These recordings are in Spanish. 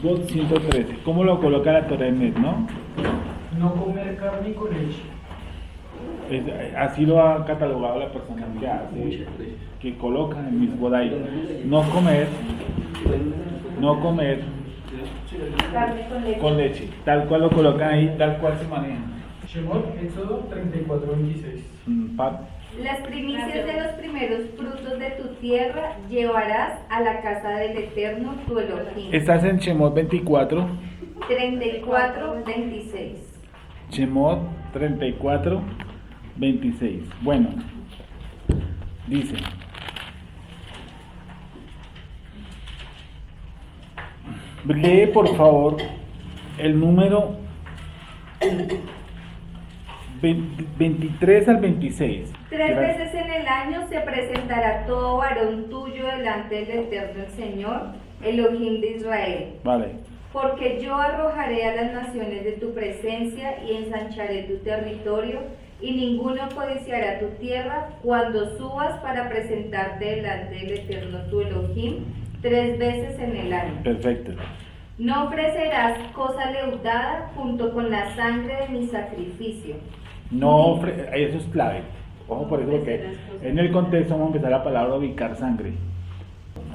Mitzvot 113. ¿Cómo lo coloca la Torah Emet, no? No comer carne con leche. Así lo ha catalogado la persona que hace, que coloca en Mitzvot ahí. No comer Carne con leche. Tal cual lo colocan ahí, tal cual se maneja. Shemot, Éxodo 34:26. Pat. Las primicias de los primeros frutos de tu tierra llevarás a la casa del Eterno tu Elohim. Estás en Shemot 24. 34:26. Shemot 34, 26. Bueno, dice: lee por favor el número 23 al 26. 3 veces en el año se presentará todo varón tuyo delante del Eterno el Señor, Elohim de Israel. Vale. Porque yo arrojaré a las naciones de tu presencia y ensancharé tu territorio, y ninguno codiciará tu tierra cuando subas para presentarte delante del Eterno tu Elohim 3 veces en el año. Perfecto. No ofrecerás cosa leudada junto con la sangre de mi sacrificio. Eso es clave. Ojo por eso, porque en el contexto vamos a empezar la palabra ubicar sangre.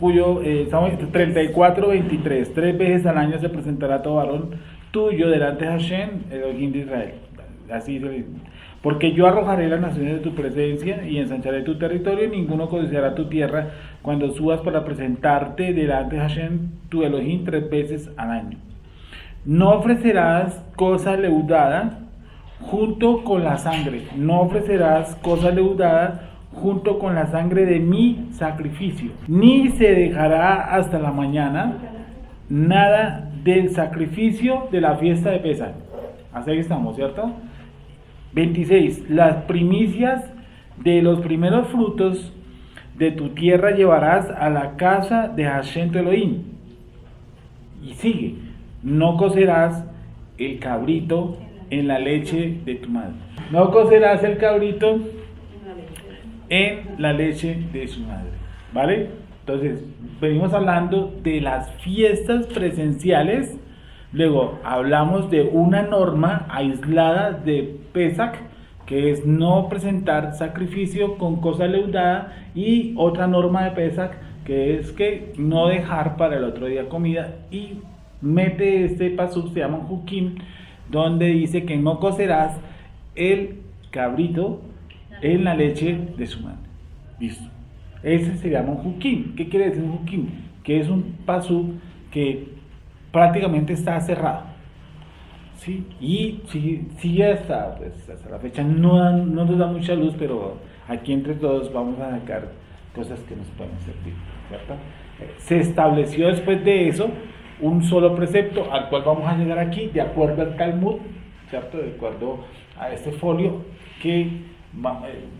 Cuyo, estamos 34:23. 3 veces al año se presentará todo varón tuyo delante de Hashem, Elohim de Israel. Así dice. Porque yo arrojaré las naciones de tu presencia y ensancharé tu territorio, y ninguno codiciará tu tierra cuando subas para presentarte delante de Hashem, tu Elohim, 3 veces al año. No ofrecerás cosa leudada junto con la sangre. No ofrecerás cosa leudada junto con la sangre de mi sacrificio. Ni se dejará hasta la mañana nada del sacrificio de la fiesta de Pesach. Así que estamos, ¿cierto? 26. Las primicias de los primeros frutos de tu tierra llevarás a la casa de Hashem tu Elohim. Y sigue. No cocerás el cabrito en la leche de tu madre. No cocerás el cabrito en la leche de su madre. ¿Vale? Entonces, venimos hablando de las fiestas presenciales. Luego hablamos de una norma aislada de Pesach, que es no presentar sacrificio con cosa leudada, y otra norma de Pesach, que es que no dejar para el otro día comida, y mete este pasuk, se llama Jukim, donde dice que no cocerás el cabrito en la leche de su madre. Listo. Ese se llama un Jukim. ¿Qué quiere decir un Jukim? Que es un pasuk que prácticamente está cerrado, ¿sí? Y sí hasta la fecha no nos da mucha luz, pero aquí entre todos vamos a sacar cosas que nos pueden servir, ¿cierto? Se estableció después de eso un solo precepto al cual vamos a llegar aquí, de acuerdo al Talmud, ¿cierto? De acuerdo a este folio, que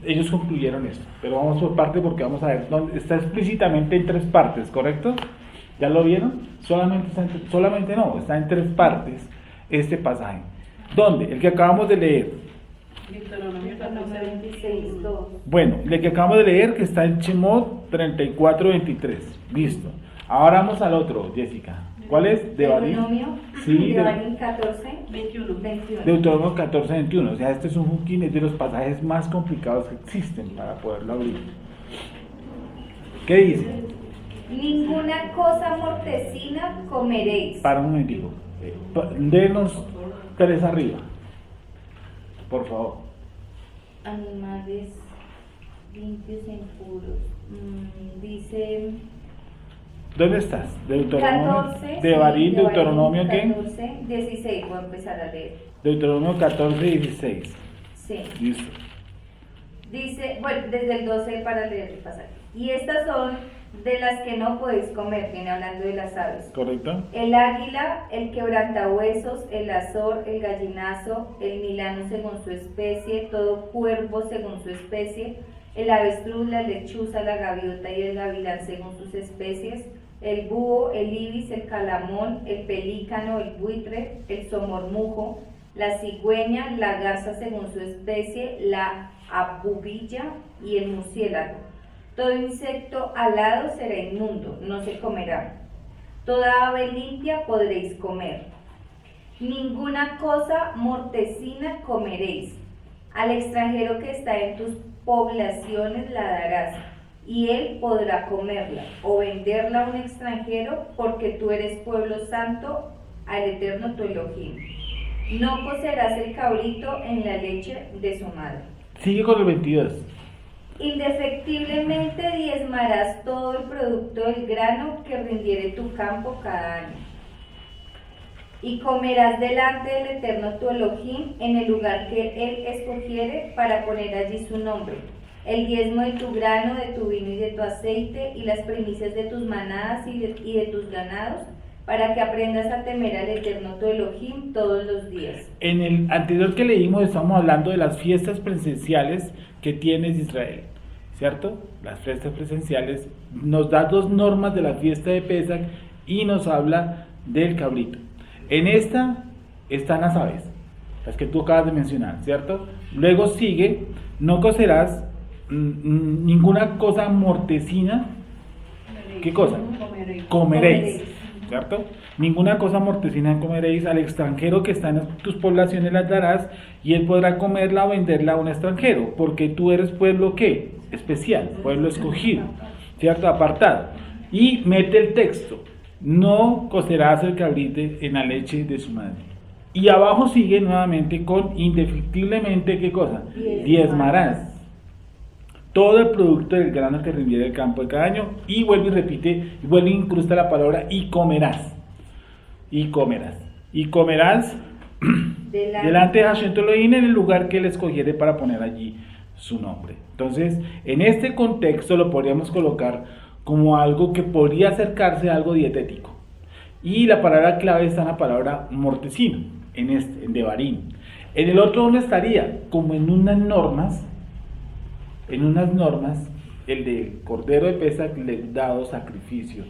ellos concluyeron esto, pero vamos por parte porque vamos a ver dónde está explícitamente en 3 partes, ¿correcto? ¿Ya lo vieron? Solamente no, está en 3 partes este pasaje. ¿Dónde? El que acabamos de leer. Deuteronomio 26:2. Bueno, el que acabamos de leer, que está en Shemot 34:23. Listo. Ahora vamos al otro, Jessica. ¿Cuál es? Deuteronomio, Sí, Devarim 14:21. Deuteronomio 14:21. O sea, este es un juquín, es de los pasajes más complicados que existen para poderlo abrir. ¿Qué dice? Ninguna cosa mortecina comeréis. Para un momentico. Denos 3 arriba. Por favor. Animales limpios e impuros. Dice ¿Dónde estás? Deuteronomio. 14. Devarim, Deuteronomio, ¿qué? 14:16. Voy a empezar a leer. Deuteronomio 14:16. Sí. Listo. Dice, bueno, desde el 12 para leer el pasaje. Y estas son de las que no podéis comer, viene hablando de las aves. ¿Correcto? El águila, el quebrantahuesos, el azor, el gallinazo, el milano según su especie, todo cuervo según su especie, el avestruz, la lechuza, la gaviota y el gavilán según sus especies, el búho, el ibis, el calamón, el pelícano, el buitre, el somormujo, la cigüeña, la garza según su especie, la abubilla y el murciélago. Todo insecto alado será inmundo, no se comerá. Toda ave limpia podréis comer. Ninguna cosa mortecina comeréis. Al extranjero que está en tus poblaciones la darás, y él podrá comerla o venderla a un extranjero, porque tú eres pueblo santo al Eterno tu Elohim. No cocerás el cabrito en la leche de su madre. Sigue con el 22. Indefectiblemente diezmarás todo el producto del grano que rindiere tu campo cada año. Y comerás delante del Eterno tu Elohim en el lugar que él escogiere para poner allí su nombre. El diezmo de tu grano, de tu vino y de tu aceite, y las primicias de tus manadas y de tus ganados, para que aprendas a temer al Eterno tu Elohim todos los días. En el anterior que leímos estamos hablando de las fiestas presenciales que tienes Israel, ¿cierto? Las fiestas presenciales nos da dos normas de la fiesta de Pesach y nos habla del cabrito. En esta están las aves, las que tú acabas de mencionar, ¿cierto? Luego sigue, no cocerás ninguna cosa mortecina. ¿Qué cosa? Comeréis, ¿cierto? Ninguna cosa mortecina comeréis. Al extranjero que está en tus poblaciones las darás, y él podrá comerla o venderla a un extranjero, porque tú eres pueblo, ¿qué? Especial, pueblo escogido, ¿cierto? Apartado. Y mete el texto: no cocerás el cabrito en la leche de su madre. Y abajo sigue nuevamente con indefectiblemente, ¿qué cosa? Diezmarás todo el producto del grano que rindiera el campo de cada año. Y vuelve y repite, y vuelve e incrusta la palabra y comerás. Y comerás. Y comerás delante de Hashem tu Elohim en el lugar que él escogiere para poner allí su nombre. Entonces, en este contexto lo podríamos colocar como algo que podría acercarse a algo dietético. Y la palabra clave está en la palabra mortecino, en Devarim. En el otro, ¿dónde estaría? Como en unas normas, el de cordero de Pesach le dado sacrificio,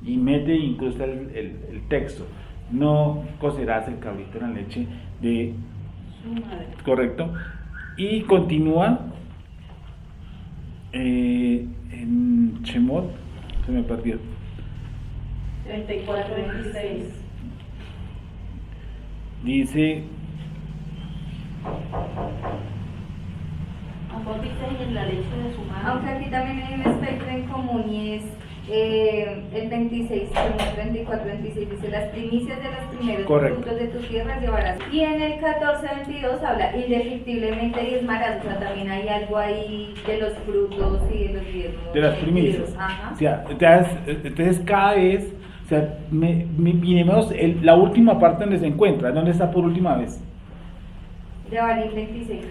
y mete e incrusta el texto: no cocerás el cabrito en la leche de su madre. Correcto. Y continúa en Shemot, se me perdió. 34:26. Dice: en la leche de su madre. Aunque aquí también hay un espectro en común, y es el 26, 34, 26, dice: las primicias de los primeros frutos de tu tierra llevarás. Y en el 14, 22 habla: indefectiblemente diezmarás. O sea, también hay algo ahí de los frutos y de los diezmos. De las primicias. Ajá. O sea, entonces cada vez, o sea, miremos la última parte donde se encuentra. ¿Dónde está por última vez? Devarim 26.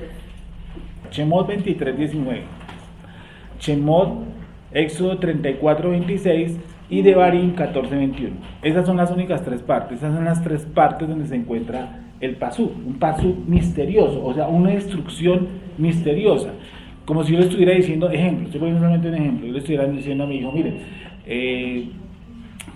Shemot 23, 19. Shemot, Éxodo 34, 26 y Devarim 14, 21. Esas son las únicas tres partes. Esas son las tres partes donde se encuentra el pasú, un pasú misterioso, o sea, una instrucción misteriosa. Como si yo le estuviera diciendo, ejemplo, estoy poniendo solamente un ejemplo, yo le estuviera diciendo a mi hijo: mire,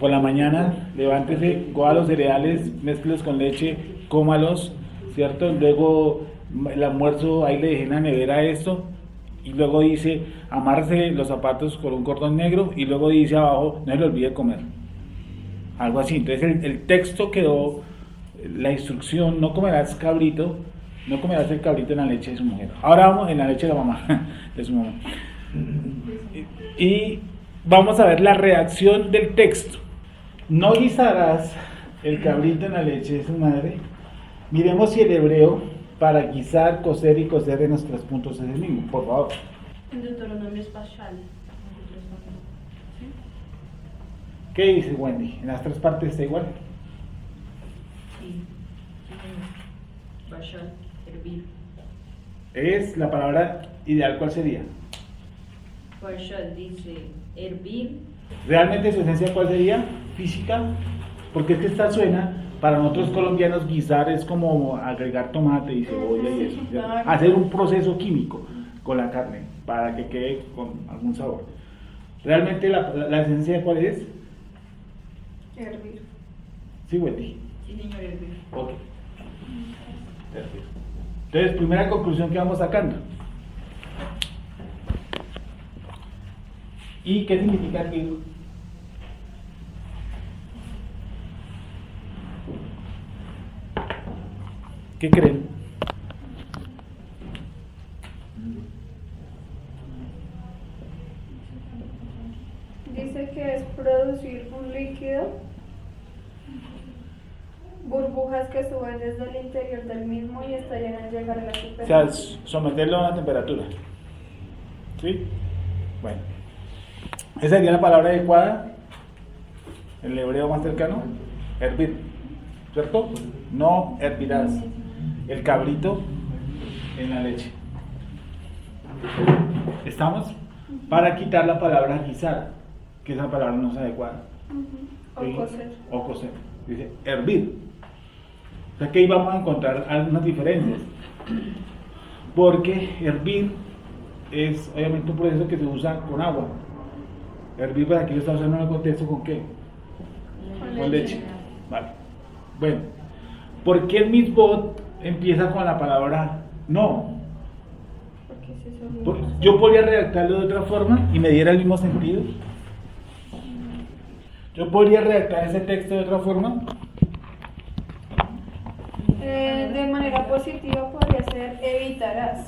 por la mañana levántese, coja los cereales, mézclelos con leche, cómalos, ¿cierto? Luego el almuerzo, ahí le dejé en la nevera esto, y luego dice: amárrese los zapatos con un cordón negro, y luego dice abajo: no se le olvide comer. Algo así. Entonces el texto quedó, la instrucción: no comerás cabrito, no comerás el cabrito en la leche de su mujer. Ahora vamos en la leche de la mamá, de su mamá. Y vamos a ver la reacción del texto: no guisarás el cabrito en la leche de su madre. Miremos si el hebreo para guisar, cocer y cocer en los tres puntos es el mismo, por favor. En Deuteronomio es Pashal. ¿Qué dice Wendy? ¿En las tres partes está igual? Sí. Pashal, hervir. Es la palabra ideal, ¿cuál sería? Pashal dice hervir. ¿Realmente su esencia cuál sería? Física. Porque es que esta suena, para nosotros colombianos, guisar es como agregar tomate y cebolla y eso, ¿cierto? Hacer un proceso químico con la carne para que quede con algún sabor. ¿Realmente la esencia cuál es? Hervir. Sí, Wendy. Sí, señor, hervir. Ok. Perfecto. Entonces, primera conclusión que vamos sacando. ¿Y qué significa hervir? ¿Qué creen? Dice que es producir un líquido, burbujas que suben desde el interior del mismo y estallan al llegar a la O superficie. sea, someterlo a una temperatura. ¿Sí? Bueno. Esa sería la palabra adecuada. El hebreo más cercano. Hervir. ¿Cierto? No hervirás el cabrito en la leche. ¿Estamos? Para quitar la palabra guisar, que esa palabra no es adecuada. O ¿Sí? cocer. O cocer. Dice hervir. O sea que ahí vamos a encontrar algunas diferencias. Porque hervir es obviamente un proceso que se usa con agua. Hervir, pues aquí lo está usando en el contexto con qué? Con leche. Vale. Bueno, ¿por qué el misbot empieza con la palabra no? Porque se subió. Yo podría redactarlo de otra forma y me diera el mismo sentido. Yo podría redactar ese texto de otra forma. De manera positiva podría ser evitarás.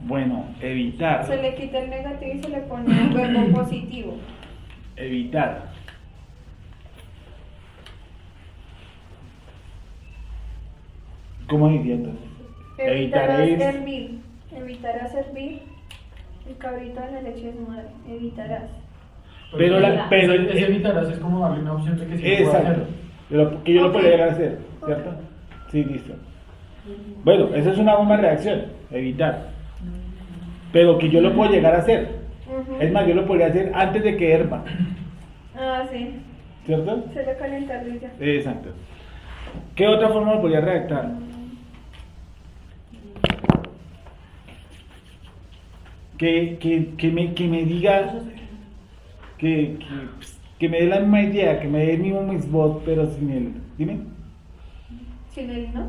Bueno, evitar. Se le quita el negativo y se le pone un verbo positivo. Evitar. ¿Cómo diría entonces? Evitarás Evitaréis. hervir. Evitarás hervir el cabrito de la leche de su madre. Evitarás. Pero Ese evitarás es como darle una opción de que sí lo pueda Exacto. hacer. Que yo lo Ok. podría llegar a hacer, ¿cierto? Ok. Sí, listo. Bueno, esa es una buena reacción, evitar. Pero que yo lo puedo llegar a hacer. Ujú. Es más, yo lo podría hacer antes de que herva, Ah, sí. ¿cierto? Se le calentarlo y ya. Exacto. ¿Qué otra forma lo podría redactar? Que me diga, que me dé la misma idea, que me dé el mismo misbot, pero sin el. Dime. Sin el no.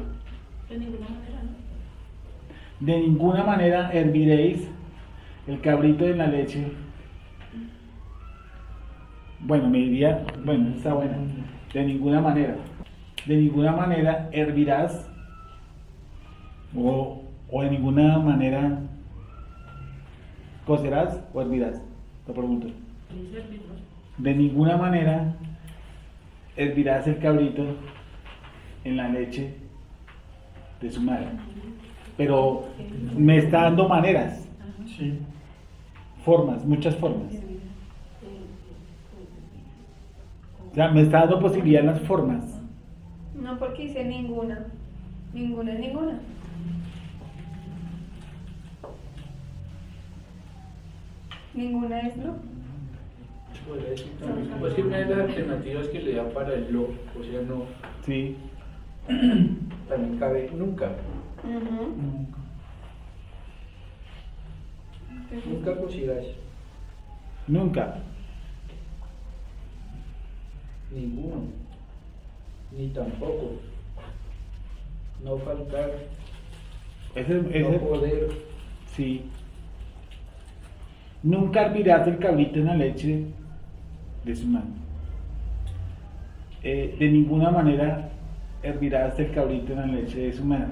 De ninguna manera, ¿no? De ninguna manera herviréis el cabrito en la leche. Bueno, me diría, bueno, está buena. De ninguna manera. De ninguna manera hervirás o de ninguna manera cocerás o hervirás. Te pregunto. Dice árbitro. De ninguna manera hervirás el cabrito en la leche de su madre. Pero me está dando maneras, Sí. formas, muchas formas. O sea, me está dando posibilidad en las formas. No, porque dice ninguna. Ninguna es ninguna. Ninguna es no. Podría decir también. Pues que una de las alternativas que le da para el lo, o sea, no, Sí. también cabe nunca. Ujú. Nunca cosirás, Nunca. ninguno, ni tampoco. No faltar, no poder, sí. Nunca hervirás el cabrito en la leche de su mano. De ninguna manera hervirás el cabrito en la leche de su madre.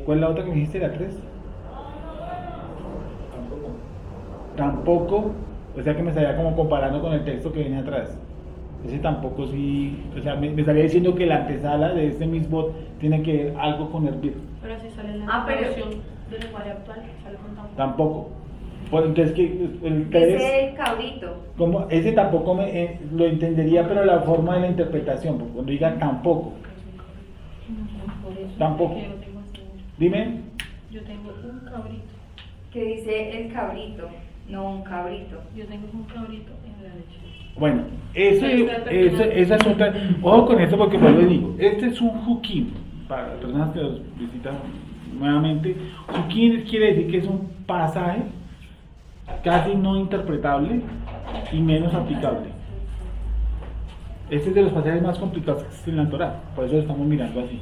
¿Cuál es la otra que me dijiste? ¿La 3? tampoco. Tampoco, o sea que me estaría como comparando con el texto que viene atrás. Ese tampoco sí, o sea, me estaría diciendo que la antesala de este misbot tiene que ver algo con hervir. Pero si sale en la Ah, pero- traducción del lenguaje actual, sale con tampoco. Tampoco. Pues entonces, el 3, Dice el cabrito. como ese tampoco lo entendería, pero la forma de la interpretación, porque cuando diga tampoco, Por eso, Tampoco. porque yo tengo así, dime, yo tengo un cabrito. Que dice el cabrito, no un cabrito. Yo tengo un cabrito en la leche. bueno, esa es otra, ojo con esto porque vuelvo y digo, este es un hukim, para las personas que los visitan nuevamente, hukim quiere decir que es un pasaje casi no interpretable y menos aplicable. Este es de los pasajes más complicados que existen en la Torah, por eso lo estamos mirando así.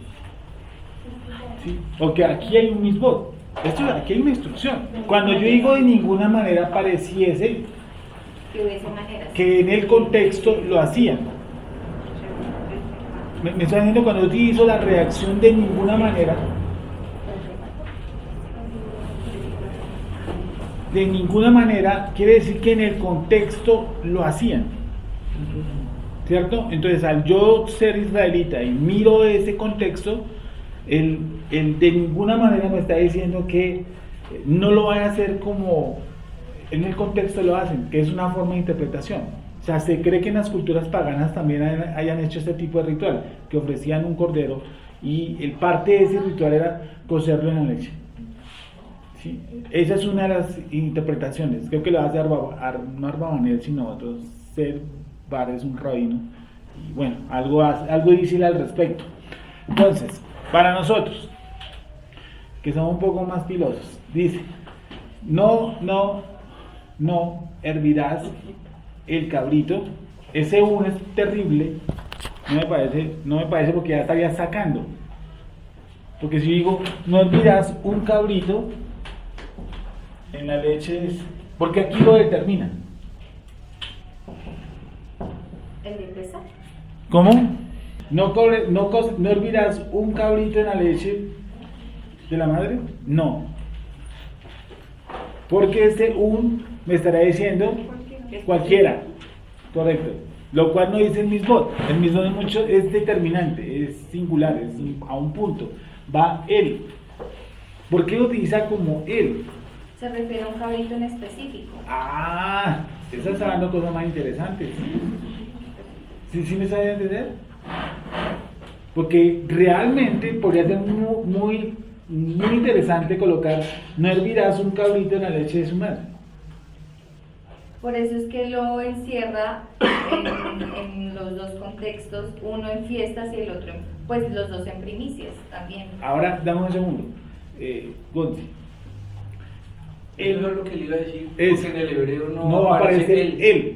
¿Sí? Porque aquí hay un misbot, aquí hay una instrucción. Cuando yo digo de ninguna manera pareciese Que hubiese maneras. que en el contexto lo hacían. me está diciendo cuando utilizo la reacción de ninguna manera. De ninguna manera quiere decir que en el contexto lo hacían, ¿cierto? Entonces, al yo ser israelita y miro ese contexto, el de ninguna manera me está diciendo que no lo vaya a hacer como en el contexto lo hacen, que es una forma de interpretación. O sea, se cree que en las culturas paganas también hayan hecho este tipo de ritual, que ofrecían un cordero y el parte de ese ritual era cocerlo en la leche. ¿Sí? Esa es una de las interpretaciones. Creo que lo hace no Arbabanel, sino otro ser Bar, es un rabino. Y bueno, algo dice al respecto. Entonces, para nosotros, que somos un poco más pilosos, dice: no hervirás el cabrito. Ese uno es terrible. No me parece porque ya estaría sacando. Porque si digo, no hervirás un cabrito en la leche, porque aquí lo determina. ¿El de pesar? ¿Cómo? No hervirás un cabrito en la leche de la madre. No. Porque este me estará diciendo cualquiera. Correcto. Lo cual no dice el misbot. El misbot es determinante, es singular, es a un punto. Va él. ¿Por qué lo utiliza como él? Se refiere a un cabrito en específico. Ah, estás hablando de cosas más interesantes. ¿Sí me sabes entender? Porque realmente podría ser muy interesante colocar: no hervirás un cabrito en la leche de su madre. Por eso es que lo encierra en los dos contextos, uno en fiestas y el otro, pues los dos en primicias también. Ahora, dame un segundo. Gonzi. Eso es lo que le iba a decir, Es- porque en el hebreo No va a aparecer él.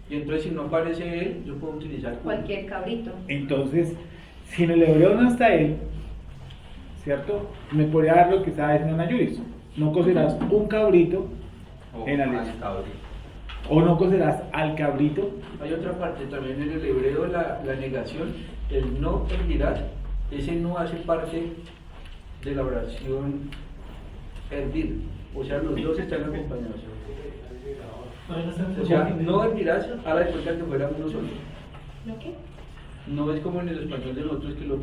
Y entonces, si no aparece él, yo puedo utilizar Cualquier cabrito. Entonces, si en el hebreo no está él, ¿cierto? Me podría dar lo que estaba diciendo Nayuris. No cocerás un cabrito en la leche. O no cocerás al cabrito. Hay otra parte también en el hebreo, la negación, el no hervirás, ese no hace parte de la oración hervir. O sea, los dos están acompañados. O sea, no hervirás, a la cuenta que fuera uno solo. ¿Lo qué? No es como en el español de nosotros que lo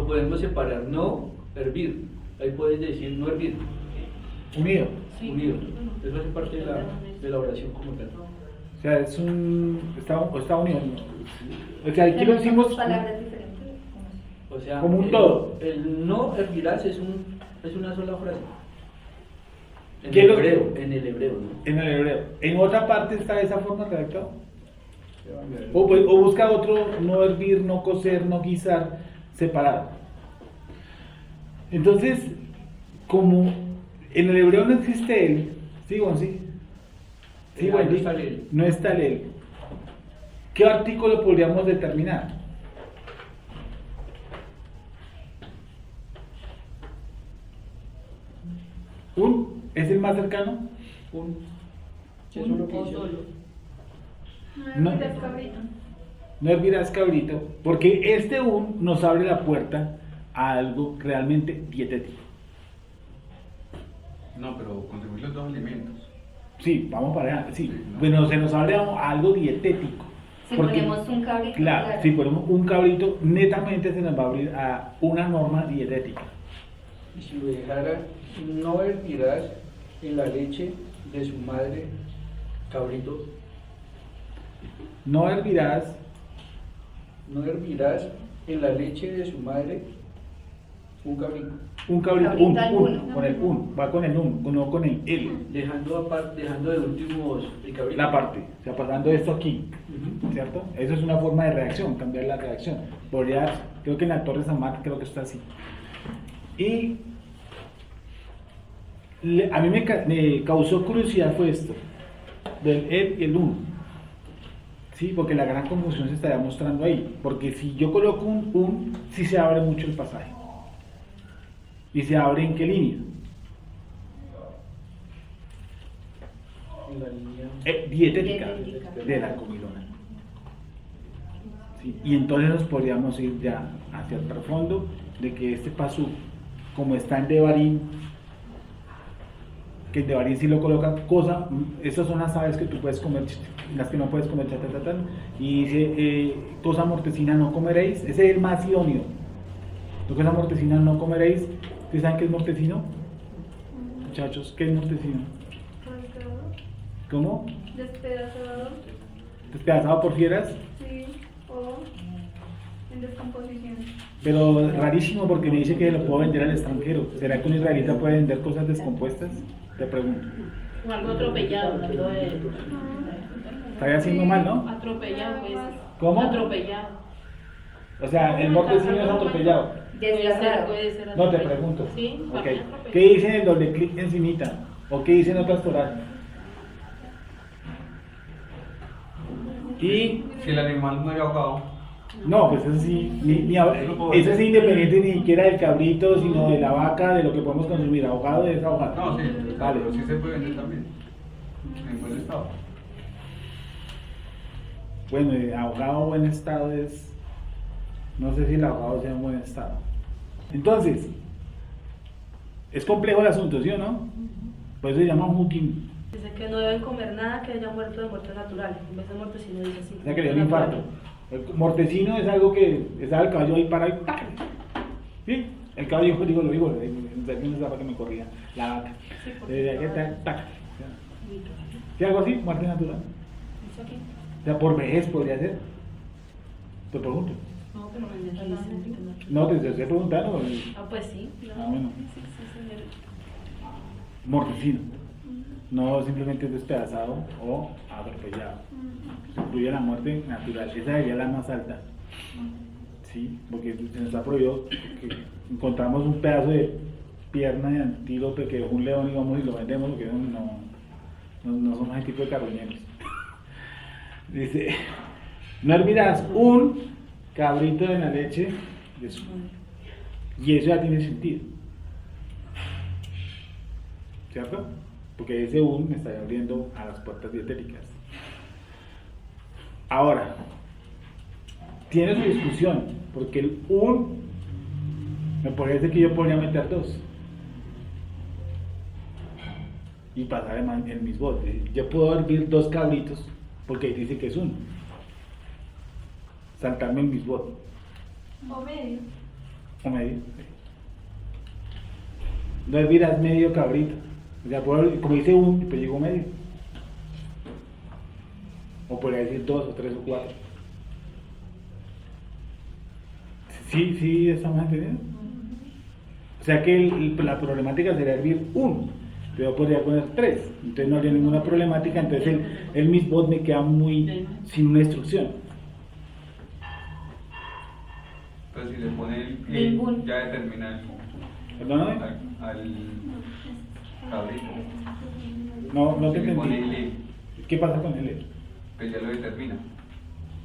podemos separar, no hervir. Ahí puedes decir no hervir, Unido. Sí. unido. Eso hace parte de la oración como tal. O sea, está unido. O sea, aquí lo Tenemos hicimos dos palabras diferentes. O sea, como un todo. El no hervirás es una sola frase. En ¿Qué el lo- hebreo, en el hebreo, ¿no? en el hebreo. En otra parte está de esa forma redactado. O busca otro: no hervir, no cocer, no guisar, separado. Entonces, como en el hebreo no existe él, ¿sí, Gonzi? Sí, No Wendy, está el él. no está el él. ¿Qué artículo podríamos determinar? ¿Es el más cercano? Eso es lo que O dice. solo. No. No, es cabrito. No hervirás cabrito, porque este nos abre la puerta a algo realmente dietético. No, pero contribuir los dos alimentos. Sí, vamos para allá, sí. Sí, ¿no? Bueno, se nos abre a algo dietético. Si Porque- ponemos un cabrito, Claro, si ponemos un cabrito, netamente se nos va a abrir a una norma dietética. Y si lo dejara, no hervirás en la leche de su madre cabrito, No hervirás, no hervirás en la leche de su madre un cabrito, un cabrito, Cabrito al uno. con el va con el no con el el, dejando de últimos el cabrito. la parte, o sea, pasando esto aquí, Ujú. ¿cierto? Eso es una forma de reacción, cambiar la reacción. Creo que en la Torre San Marcos creo que está así. Y a mí me causó curiosidad fue esto, del el y el uno. Sí, porque la gran confusión se estaría mostrando ahí. Porque si yo coloco un sí se abre mucho el pasaje. ¿Y se abre en qué línea? En la línea. Dietética Dietética. de la comilona. ¿sí? Y entonces nos podríamos ir ya hacia el trasfondo de que este pasú, como está en Devarim, que en Devarim sí lo coloca cosa, estas son las aves que tú puedes comer, las que no puedes comer, y dice, cosa mortecina no comeréis, ese es el más idóneo. Cosa mortecina no comeréis. ¿Ustedes saben qué es mortecino? Muchachos, ¿qué es mortecino? ¿Cómo? Despedazado, ¿Despedazado por fieras? sí, o en descomposición. Pero rarísimo porque me dice que lo puedo vender al extranjero. ¿Será que un israelita puede vender cosas descompuestas? Te pregunto. O algo atropellado, hablando de Estaría haciendo mal, ¿no? atropellado, pues. ¿Cómo? Atropellado. O sea, el mortecino es atropellado. Desgarrado. Puede ser No, te atropellado. pregunto. Sí, Ok. para mí atropellado. ¿Qué dice en el doble clic encimita? ¿O qué dice en otras Torah? Y Si el animal muere ahogado, no, pues eso sí, eso es independiente ni siquiera del cabrito, sino de la vaca, de lo que podemos consumir, ahogado es ahogado. no, sí, Vale. pero sí se puede vender también. En buen estado. Bueno, ahogado o buen estado es, no sé si el ahogado sea en buen estado. Entonces, es complejo el asunto, ¿sí o no? Por eso se llama hukim. Dice que no deben comer nada que haya muerto de muerte natural. En vez de mortecino dice así. O sea, que le dio un infarto. El mortecino es algo que está el caballo ahí para ahí, ¡tac! ¿Sí? El caballo, no sé para que me corría, la vaca. ¡Tac! ¿Sí, algo así? Muerte natural. ¿Eso aquí? O sea, por vejez podría ser. Te pregunto. No, pero me dice. No, te estoy preguntando. Ah, pues sí. Ah, bueno. Mortecino. No simplemente despedazado o atropellado. Se incluye la muerte natural. Esa sería la más alta. Sí, porque se nos ha prohibido que encontramos un pedazo de pierna de antílope que dejó un león y vamos y lo vendemos porque no somos ese tipo de carroñeros. Dice, no hervirás un cabrito en la leche de su. Y eso ya tiene sentido. ¿Cierto? Porque ese un me está abriendo a las puertas dietéticas. Ahora, tiene su discusión, porque el un me parece que yo podría meter dos y pasar en mis botes. Yo puedo hervir dos cabritos porque ahí dice que es uno. Saltarme en mis botes. O medio. O medio. No hervirás medio cabrito. O sea, como dice un, pues llegó medio. O podría decir dos, o tres, o cuatro. Sí, estamos entendiendo. O sea que la problemática sería hervir uno, pero yo podría poner tres. Entonces no habría ninguna problemática. Entonces el misbot me queda muy sin una instrucción. Entonces, si le pone el pie, Ningún. ya determina ¿Perdóname? al cabrito. No te Si le pone entendí. el ¿Qué pasa con él? pues ya lo determina.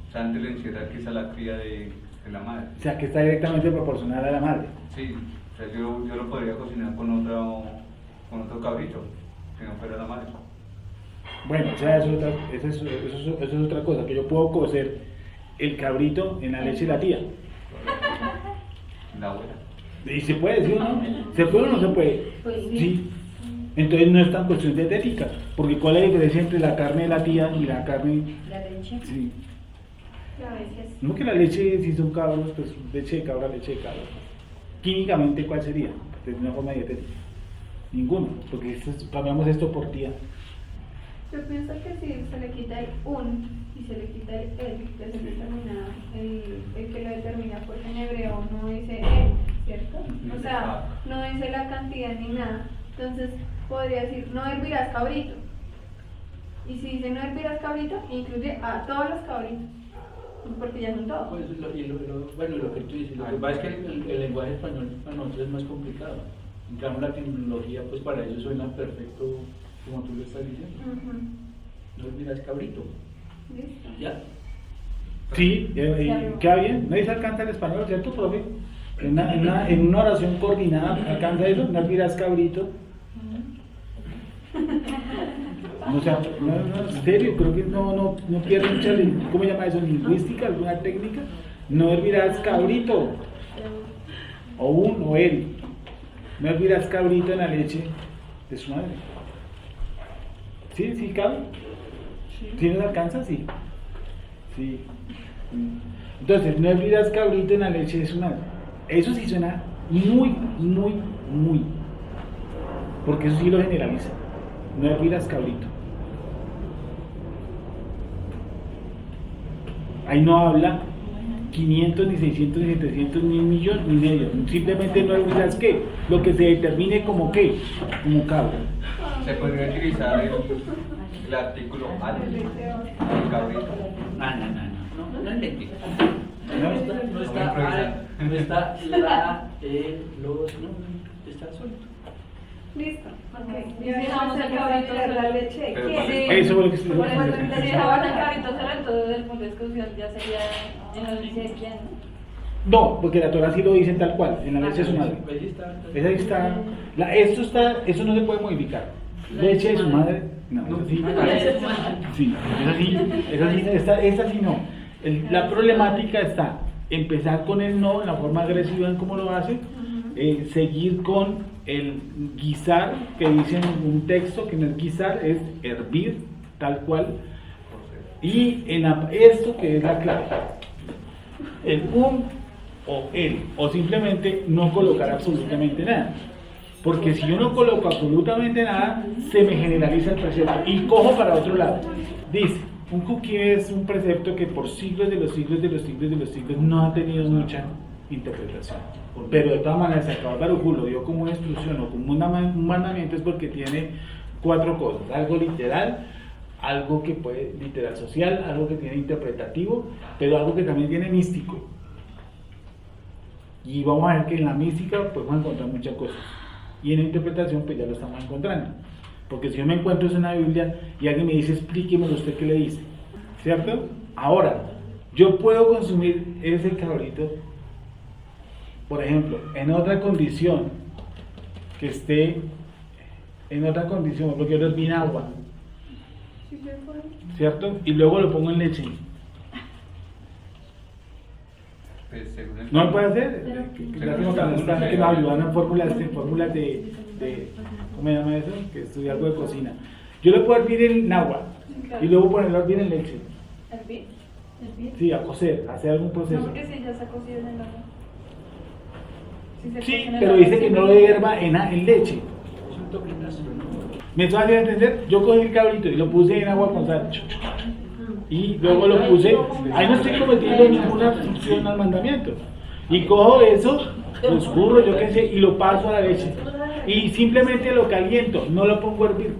O sea, antes de encierrar que esa es la cría de la madre. O sea que está directamente proporcional a la madre. Sí, o sea, yo lo podría cocinar con otro cabrito, que no fuera la madre. Bueno, o sea, eso es otra cosa, que yo puedo cocer el cabrito en la leche de la tía. La abuela. ¿Y se puede, sí o no? ¿Se puede o no se puede? Pues Sí. Entonces no es tan cuestión de ética, porque ¿cuál es la diferencia entre la carne de la tía y la carne? la leche. Sí. A veces. No que la leche, si son cabros, pues leche de cabra. Químicamente, ¿cuál sería? De una forma dietética. Ninguno, porque cambiamos esto por tía. Yo pienso que si se le quita el un y se le quita el ya se determina el que lo determina, porque en hebreo no dice el, ¿cierto? O sea, no dice la cantidad ni nada. Entonces podría decir, no hervirás cabrito. Y si dice no hervirás cabrito, incluye a todos los cabritos, porque ya son todos. Pues, bueno, lo que tú dices, lo que pasa es que el lenguaje español para nosotros es más complicado. En cambio, la tecnología, pues para ellos suena perfecto, como tú lo estás diciendo. Ujú. No olvidas cabrito. Listo. Ya. Sí, queda bien. No dice alcanza el español, ¿cierto, profe? En una oración coordinada alcanza eso, no olvidas cabrito. O sea, no, en serio, creo que no pierde mucha, ¿cómo se llama eso? ¿Lingüística? ¿Alguna técnica? No hervirás cabrito, o él. No hervirás cabrito en la leche de su madre. ¿Sí cabe? ¿Sí nos alcanza? Sí. Entonces, no hervirás cabrito en la leche de su madre. Eso sí suena muy. Porque eso sí lo generaliza. No hervirás cabrito. Ahí no habla 500, ni 600, ni 700, ni 1 millón, ni medio. Simplemente no hervirás qué. Lo que se determine como qué. Como cabro. Se podría utilizar el artículo al cabrito. No entendí. ¿No? No está al, no está la, los, no, está suelto. Listo. Ok. Y dejamos el cabrito la leche. Pero ¿Quién? Eso fue lo que se Si dejaban el cabrito solo, entonces el punto de discusión ya sería en la leche de quién, ¿no? No, porque la Torah sí lo dice tal cual, en la leche de su madre. Esa está, eso no se puede modificar. Leche de su madre, no, esa sí no. La problemática está empezar con el no, en la forma agresiva en cómo lo hace, seguir con el guisar, que dice en un texto que no es guisar, es hervir, tal cual, y esto que es la clave, el o el, o simplemente no colocar absolutamente nada. Porque si yo no coloco absolutamente nada, se me generaliza el precepto. Y cojo para otro lado. Dice, un cookie es un precepto que por siglos de los siglos no ha tenido mucha interpretación. Pero de todas maneras, si acá Baruj Hu lo dio como una instrucción o como un mandamiento, es porque tiene 4 cosas. Algo literal, algo que puede, literal social, algo que tiene interpretativo, pero algo que también tiene místico. Y vamos a ver que en la mística podemos encontrar muchas cosas. Y en la interpretación pues ya lo estamos encontrando. Porque si yo me encuentro eso en la Biblia y alguien me dice, explíquemelo usted qué le dice, ¿cierto? Ahora, yo puedo consumir ese cabrito, por ejemplo, en otra condición, que esté en otra condición, porque yo lo herví en agua, ¿cierto? Y luego lo pongo en leche. Pues, según el- ¿No lo puede hacer? Gracias que nos ayudan en fórmulas de ¿cómo se llama eso? Que estudia algo de cocina. Yo lo puedo hervir en agua y luego ponerlo a hervir en leche. ¿Hervir? Sí, a cocer, a hacer algún No, proceso. porque si ya se ha cocido en el agua. Si se Sí, cocina en pero el dice agua, que sí. no lo hierva en leche. Es un toque gastronómico. ¿Me estoy haciendo entender? Yo cogí el cabrito y lo puse en agua con sal. Y luego lo puse, ahí no estoy cometiendo ninguna obstrucción al mandamiento. Y cojo eso, lo escurro, yo qué sé, y lo paso a la leche. Y simplemente lo caliento, no lo pongo a hervir.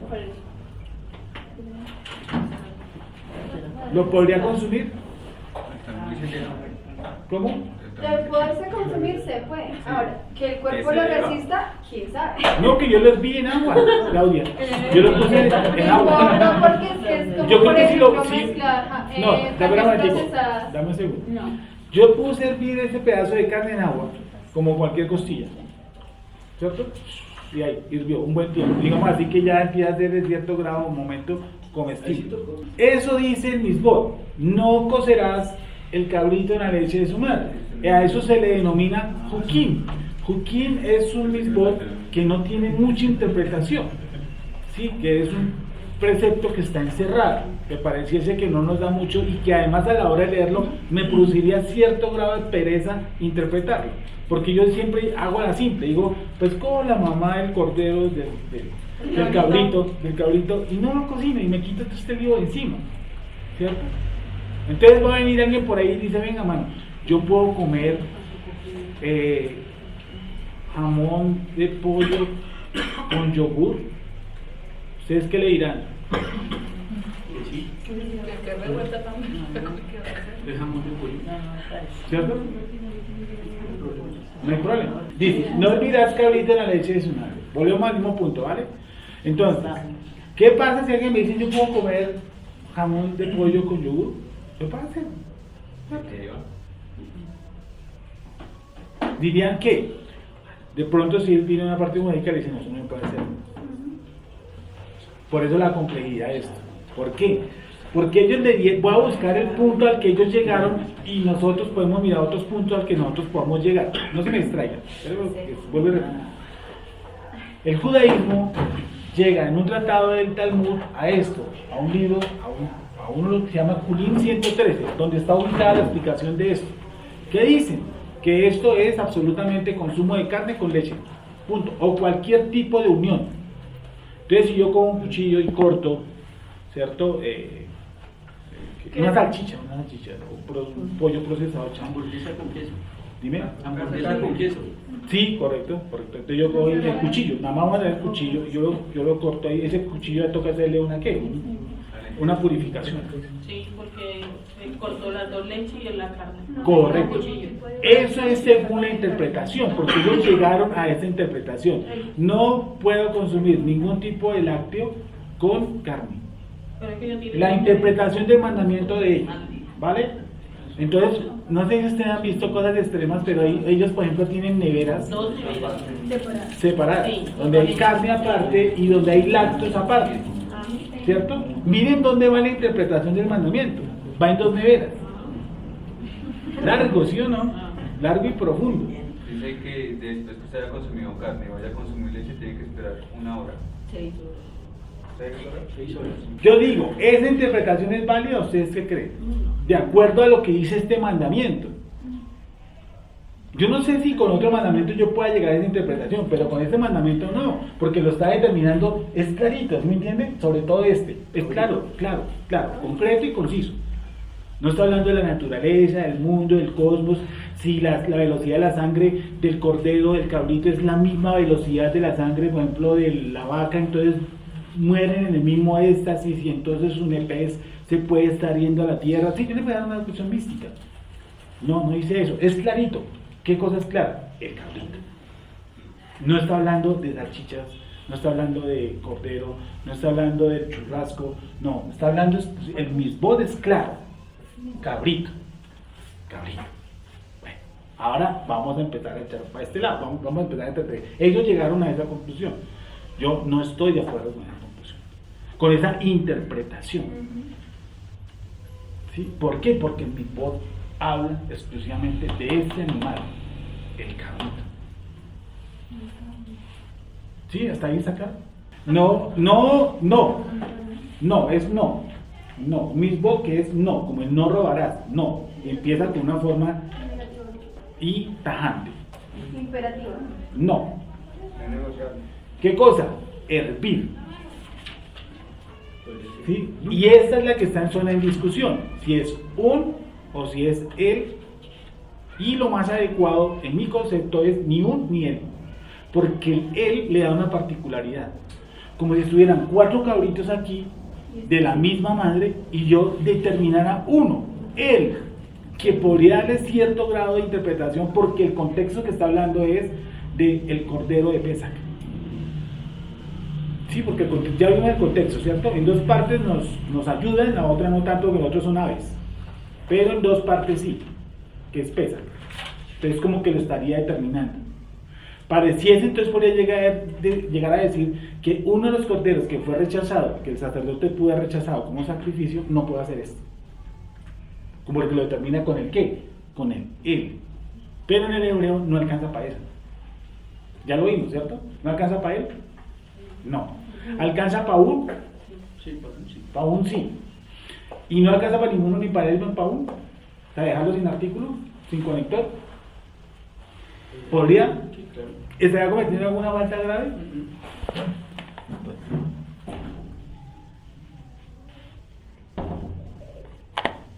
¿Lo podría consumir? Dice que no. ¿Cómo? De poderse consumir se puede. Ahora, que el cuerpo lo resista, quién sabe. No, que yo lo herví en agua, Claudia. Yo lo puse en agua. No, porque es que es como Yo creo por que si lo. ejemplo Sí, mezclar no, dame un momentico, procesada. dame un segundo. No. Yo puse a hervir ese pedazo de carne en agua, como cualquier costilla, ¿cierto? Y ahí hirvió un buen tiempo. Digamos así que ya empieza a ser de cierto grado o momento comestible. Eso dice el Misbot: no cocerás el cabrito en la leche de su madre. A eso se le denomina Hukim. Hukim es un Misbot que no tiene mucha interpretación, ¿sí? Que es un precepto que está encerrado, que pareciese que no nos da mucho y que además a la hora de leerlo me produciría cierto grado de pereza interpretarlo, porque yo siempre hago la simple, digo, pues como la mamá del cordero del cabrito, y no lo cocino y me quito todo este lío de encima, ¿cierto? Entonces va a venir alguien por ahí y dice, venga mano, yo puedo comer jamón de pollo con yogur. ¿Ustedes qué le dirán? Que revuelta también. El jamón de pollo. ¿Cierto? No hay problema. Dice, no olvidarás cabrito en la leche de su madre. Volvemos al mismo punto, ¿vale? Entonces, ¿qué pasa si alguien me dice yo puedo comer jamón de pollo con yogur? ¿Qué pasa? Dirían que de pronto si él tiene una parte mágica le dicen, no, eso no me puede hacer. Por eso la complejidad de esto. ¿Por qué? Porque ellos voy a buscar el punto al que ellos llegaron y nosotros podemos mirar otros puntos al que nosotros podamos llegar. No se me distraigan. Vuelvo a repetir. El judaísmo llega en un tratado del Talmud a esto, a un libro, a uno que se llama Julín 113, donde está ubicada la explicación de esto. ¿Qué dicen? Que esto es absolutamente consumo de carne con leche, punto, o cualquier tipo de unión. Entonces, si yo con un cuchillo y corto, ¿cierto? Una salchicha, un pollo procesado, Hamburguesa con queso. Dime. Hamburguesa con queso. Sí, correcto. Entonces yo cojo el cuchillo, nada más voy a tener el cuchillo, yo lo corto ahí, ese cuchillo le toca hacerle una ¿qué? Una purificación. Sí, porque cortó las dos leches y la carne. Correcto. Eso es según la interpretación, porque ellos llegaron a esa interpretación. No puedo consumir ningún tipo de lácteo con carne. Pero es que yo La interpretación del mandamiento de ellos, ¿vale? Entonces, no sé si ustedes han visto cosas extremas, pero ellos, por ejemplo, tienen neveras dos neveras separadas, Sí, donde hay carne aparte y donde hay lácteos aparte, ¿cierto? Miren dónde va la interpretación del mandamiento, va en dos neveras. Largo, ¿sí o no? Largo y profundo. Dice que después que usted haya consumido carne y vaya a consumir leche, tiene que esperar 1 hora. 6 horas. Yo digo, ¿esa interpretación es válida? ¿Ustedes qué creen? De acuerdo a lo que dice este mandamiento. Yo no sé si con otro mandamiento yo pueda llegar a esa interpretación, pero con este mandamiento no, porque lo está determinando, es clarito, ¿sí me entienden? Sobre todo este, es claro, concreto y conciso. No está hablando de la naturaleza, del mundo, del cosmos, si la velocidad de la sangre del cordero, del cabrito es la misma velocidad de la sangre, por ejemplo, de la vaca, entonces mueren en el mismo éxtasis y entonces su nepez se puede estar yendo a la tierra. Sí, yo le voy a dar una discusión mística. No dice eso, es clarito. ¿Qué cosa es clara? El cabrito. No está hablando de salchichas, no está hablando de cordero, no está hablando del churrasco, no, está hablando, el misbod es claro, cabrito. Bueno, ahora vamos a empezar a echar para este lado, vamos a empezar a entender. Ellos llegaron a esa conclusión. Yo no estoy de acuerdo con esa conclusión, con esa interpretación. ¿Sí? ¿Por qué? Porque el misbod habla exclusivamente de este animal, el cabrito. ¿Sí? ¿Hasta ahí está acá? No, es no. No, mismo que es no, como el no robarás, no. Y empieza con una forma y tajante. Imperativa. No. ¿Qué cosa? Hervir. ¿Sí? Y esta es la que está en zona de discusión, si es un o si es el, y lo más adecuado en mi concepto es ni un ni el, porque el él le da una particularidad, como si estuvieran 4 cabritos aquí de la misma madre y yo determinara uno, él, que podría darle cierto grado de interpretación porque el contexto que está hablando es del cordero de Pesach. Sí, porque ya vimos el contexto, ¿cierto? En 2 partes nos ayuda, en la otra no tanto, que los otros son aves, pero en 2 partes sí, que es Pesach. Entonces como que lo estaría determinando. Pareciese, entonces podría llegar a decir que uno de los corderos que fue rechazado, que el sacerdote pudo haber rechazado como sacrificio, no puede hacer esto. Como que lo determina con el qué, con el él. Pero en el hebreo no alcanza para eso. Ya lo vimos, ¿cierto? ¿No alcanza para él? No. ¿Alcanza para un? Sí, Para un sí. ¿Y no alcanza para ninguno, ni para él, ni para un? O sea, dejarlo sin artículo, sin conector. ¿Podría? Sí, claro. ¿Estaría cometiendo alguna falta grave?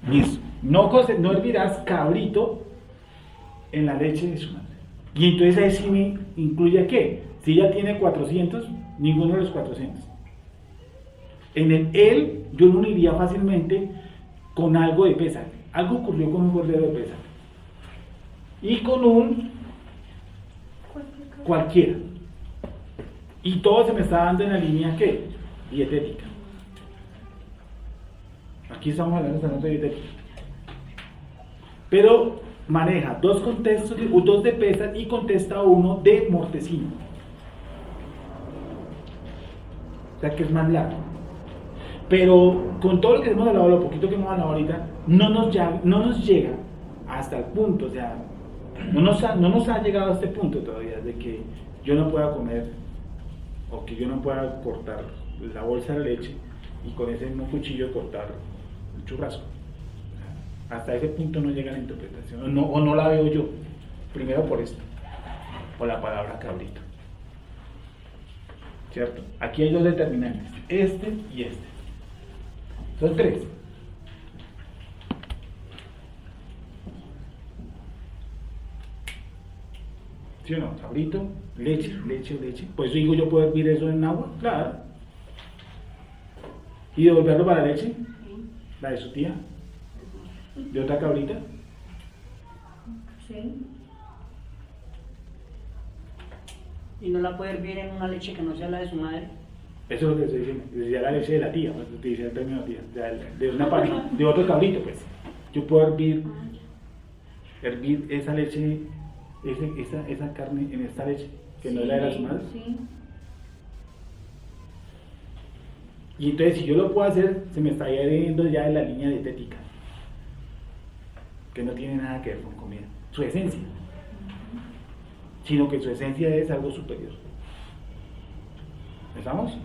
Listo. No hervirás cabrito en la leche de su madre. Y entonces ahí sí me incluye ¿qué? Si ella tiene 400, ninguno de los 400. En el él yo lo uniría fácilmente con algo de Pesach. Algo ocurrió con un cordero de Pesach. Y con un cualquiera. Y todo se me está dando en la línea ¿qué? Dietética. Aquí estamos hablando de dietética. Pero maneja 2 contextos, 2 de Pesach y contesta 1 de mortecino. o sea que es más largo. Pero con todo lo que hemos hablado, lo poquito que hemos hablado ahorita, no nos llega hasta el punto, o sea, no nos ha llegado a este punto todavía de que yo no pueda comer o que yo no pueda cortar la bolsa de leche y con ese mismo cuchillo cortar el churrasco. Hasta ese punto no llega la interpretación, o no la veo yo, primero por esto, por la palabra cabrito. ¿Cierto? Aquí hay dos determinantes, este y este. Son tres. ¿Sí o no? Cabrito, leche. Pues digo, yo puedo hervir eso en agua, claro. ¿Y devolverlo para la leche? La de su tía. ¿De otra cabrita? Sí. ¿Y no la puede hervir en una leche que no sea la de su madre? Eso es lo que estoy diciendo. Decía la leche de la tía, te dice el término tía. De otro cabrito, pues. Yo puedo hervir esa leche, esa carne en esta leche, que no es la de la su madre. Sí. Y entonces, si yo lo puedo hacer, se me estaría yendo ya de la línea dietética, que no tiene nada que ver con comida, su esencia, sino que su esencia es algo superior. ¿Estamos?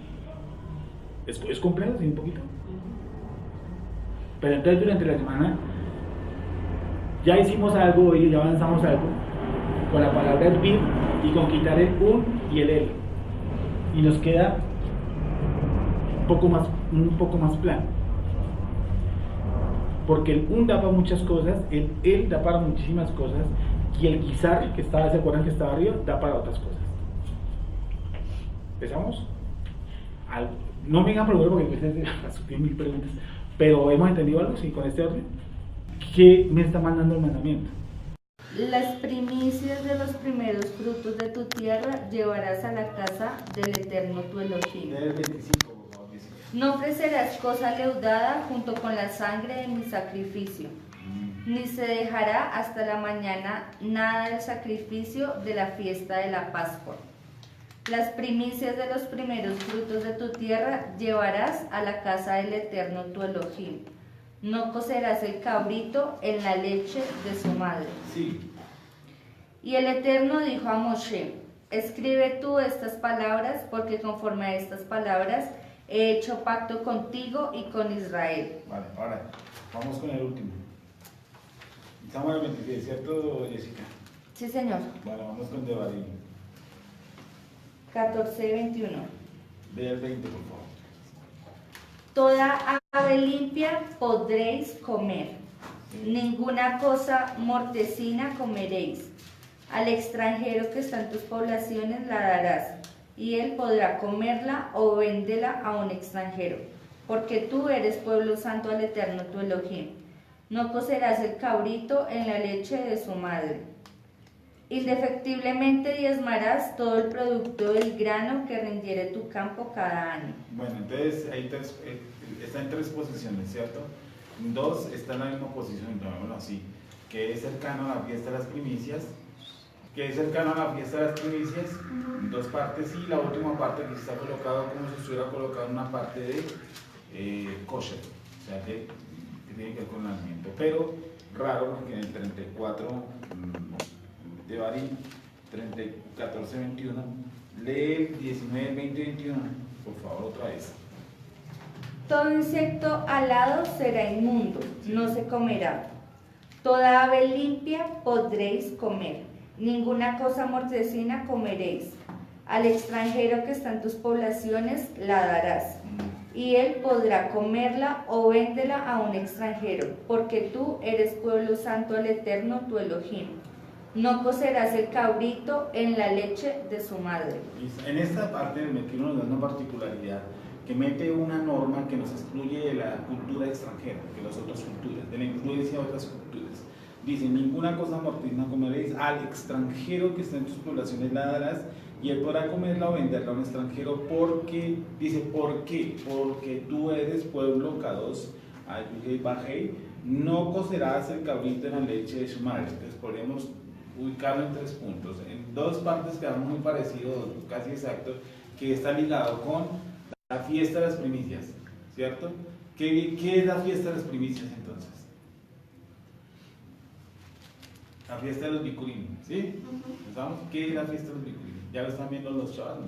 ¿Es complejo? ¿Sí? Un poquito. Pero entonces durante la semana ya hicimos algo y ya avanzamos algo con la palabra hervir y con quitar el un y el el. Y nos queda un poco más plano. Porque el un da para muchas cosas, el da para muchísimas cosas, y el guisar, que estaba, ¿se acuerdan que estaba arriba? Da para otras cosas. ¿Empezamos? No me digan problema porque después tienen 1000 preguntas, pero ¿hemos entendido algo? Sí, con este orden. ¿Qué me está mandando el mandamiento? Las primicias de los primeros frutos de tu tierra llevarás a la casa del Eterno tu Elohim. Del 25, por favor. No ofrecerás cosa leudada junto con la sangre de mi sacrificio, ni se dejará hasta la mañana nada del sacrificio de la fiesta de la Pascua. Las primicias de los primeros frutos de tu tierra llevarás a la casa del Eterno tu Elohim. No cocerás el cabrito en la leche de su madre. Sí. Y el Eterno dijo a Moshe: escribe tú estas palabras, porque conforme a estas palabras he hecho pacto contigo y con Israel. Vale, ahora vamos con el último. Estamos en el 23, ¿cierto, Jessica? Sí, señor. Vale, vamos con Devarim. 14:21. Ve el 20, por favor. Toda ave limpia podréis comer, ninguna cosa mortecina comeréis. Al extranjero que está en tus poblaciones la darás, y él podrá comerla o véndela a un extranjero, porque tú eres pueblo santo al Eterno tu Elohim. No cocerás el cabrito en la leche de su madre. Indefectiblemente diezmarás todo el producto del grano que rindiere tu campo cada año. Bueno, entonces ahí está en tres posiciones, ¿cierto? En dos está en la misma posición, llamémoslo así, que es cercano a la fiesta de las primicias, en dos partes, y la última parte que está colocado como si estuviera colocado en una parte de kosher, o sea que tiene que ver con el alimento, pero raro porque en el 34 de Barín, 14:21, lee el 19, 20, 21, por favor, otra vez. Todo insecto alado será inmundo, no se comerá. Toda ave limpia podréis comer, ninguna cosa mortecina comeréis. Al extranjero que está en tus poblaciones la darás, y él podrá comerla o véndela a un extranjero, porque tú eres pueblo santo al Eterno tu Elohim. No cocerás el cabrito en la leche de su madre. En esta parte del 21 nos da una particularidad que mete una norma que nos excluye de la cultura extranjera, de las otras culturas, de la influencia de otras culturas. Dice, ninguna cosa mortecina comeréis, al extranjero que está en tus poblaciones la darás, y él podrá comerla o venderla a un extranjero, porque, dice, ¿por qué? Porque tú eres pueblo Kadosh, Ayuhei Bajei, no cocerás el cabrito en la leche de su madre. Entonces podemos ubicarlo en 3 puntos. En 2 partes quedamos muy parecidos, casi exactos, que está ligado con La fiesta de las primicias, ¿cierto? ¿Qué es la fiesta de las primicias entonces? La fiesta de los bikurim, ¿sí? ¿Pensamos? ¿Qué es la fiesta de los bikurim? Ya lo están viendo los chavos,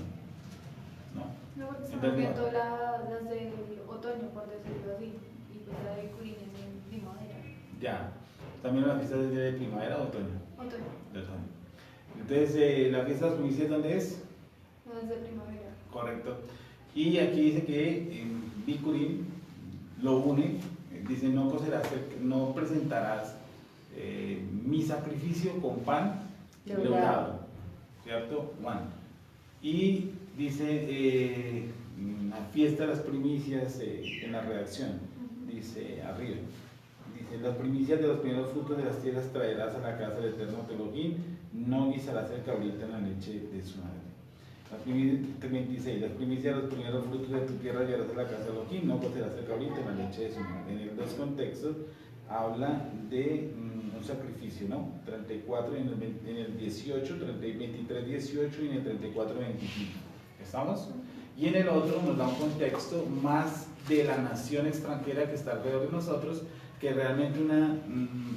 ¿no? No, porque Entonces, estamos viendo las del otoño, por decirlo así, y pues la de Curines en primavera. Ya, también la fiesta es de primavera o otoño. Otoño, De otoño. Entonces, ¿la fiesta de las primicias dónde es? no es de primavera. Correcto. Y aquí dice que en Bikurim lo une, dice no presentarás mi sacrificio con pan Leudado. leudado, ¿cierto? Juan. Y dice la fiesta de las primicias en la redacción, dice arriba, dice las primicias de los primeros frutos de las tierras traerás a la casa del eterno Telohim, no guisarás el cabrito en la leche de su madre. Las primicias, 26, las primicias de los primeros frutos de tu tierra llevarás a la casa de Elohim, no cocerás el cabrito en la leche de su madre. En los contextos habla de un sacrificio, ¿no? 34 en el 18, 23, 18 y en el 34, 25. ¿Estamos? Y en el otro nos da un contexto más de la nación extranjera que está alrededor de nosotros, que realmente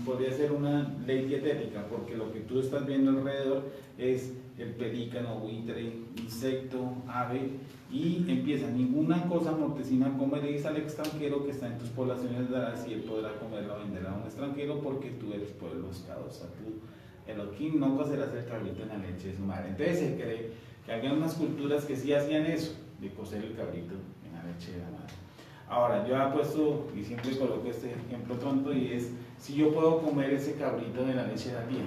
podría ser una ley dietética, porque lo que tú estás viendo alrededor es el pelícano, buitre, insecto, ave, y empieza, ninguna cosa mortecina comeréis al extranjero que está en tus poblaciones darás, y él podrá comerla o venderla a un extranjero, porque tú eres pueblo escado, o sea, tú, Elohim, no cocerás el cabrito en la leche de su madre. Entonces se cree que había unas culturas que sí hacían eso, de cocer el cabrito en la leche de la madre. Ahora, yo he puesto, y siempre coloco este ejemplo tonto, y es, si yo puedo comer ese cabrito de la leche de la tía,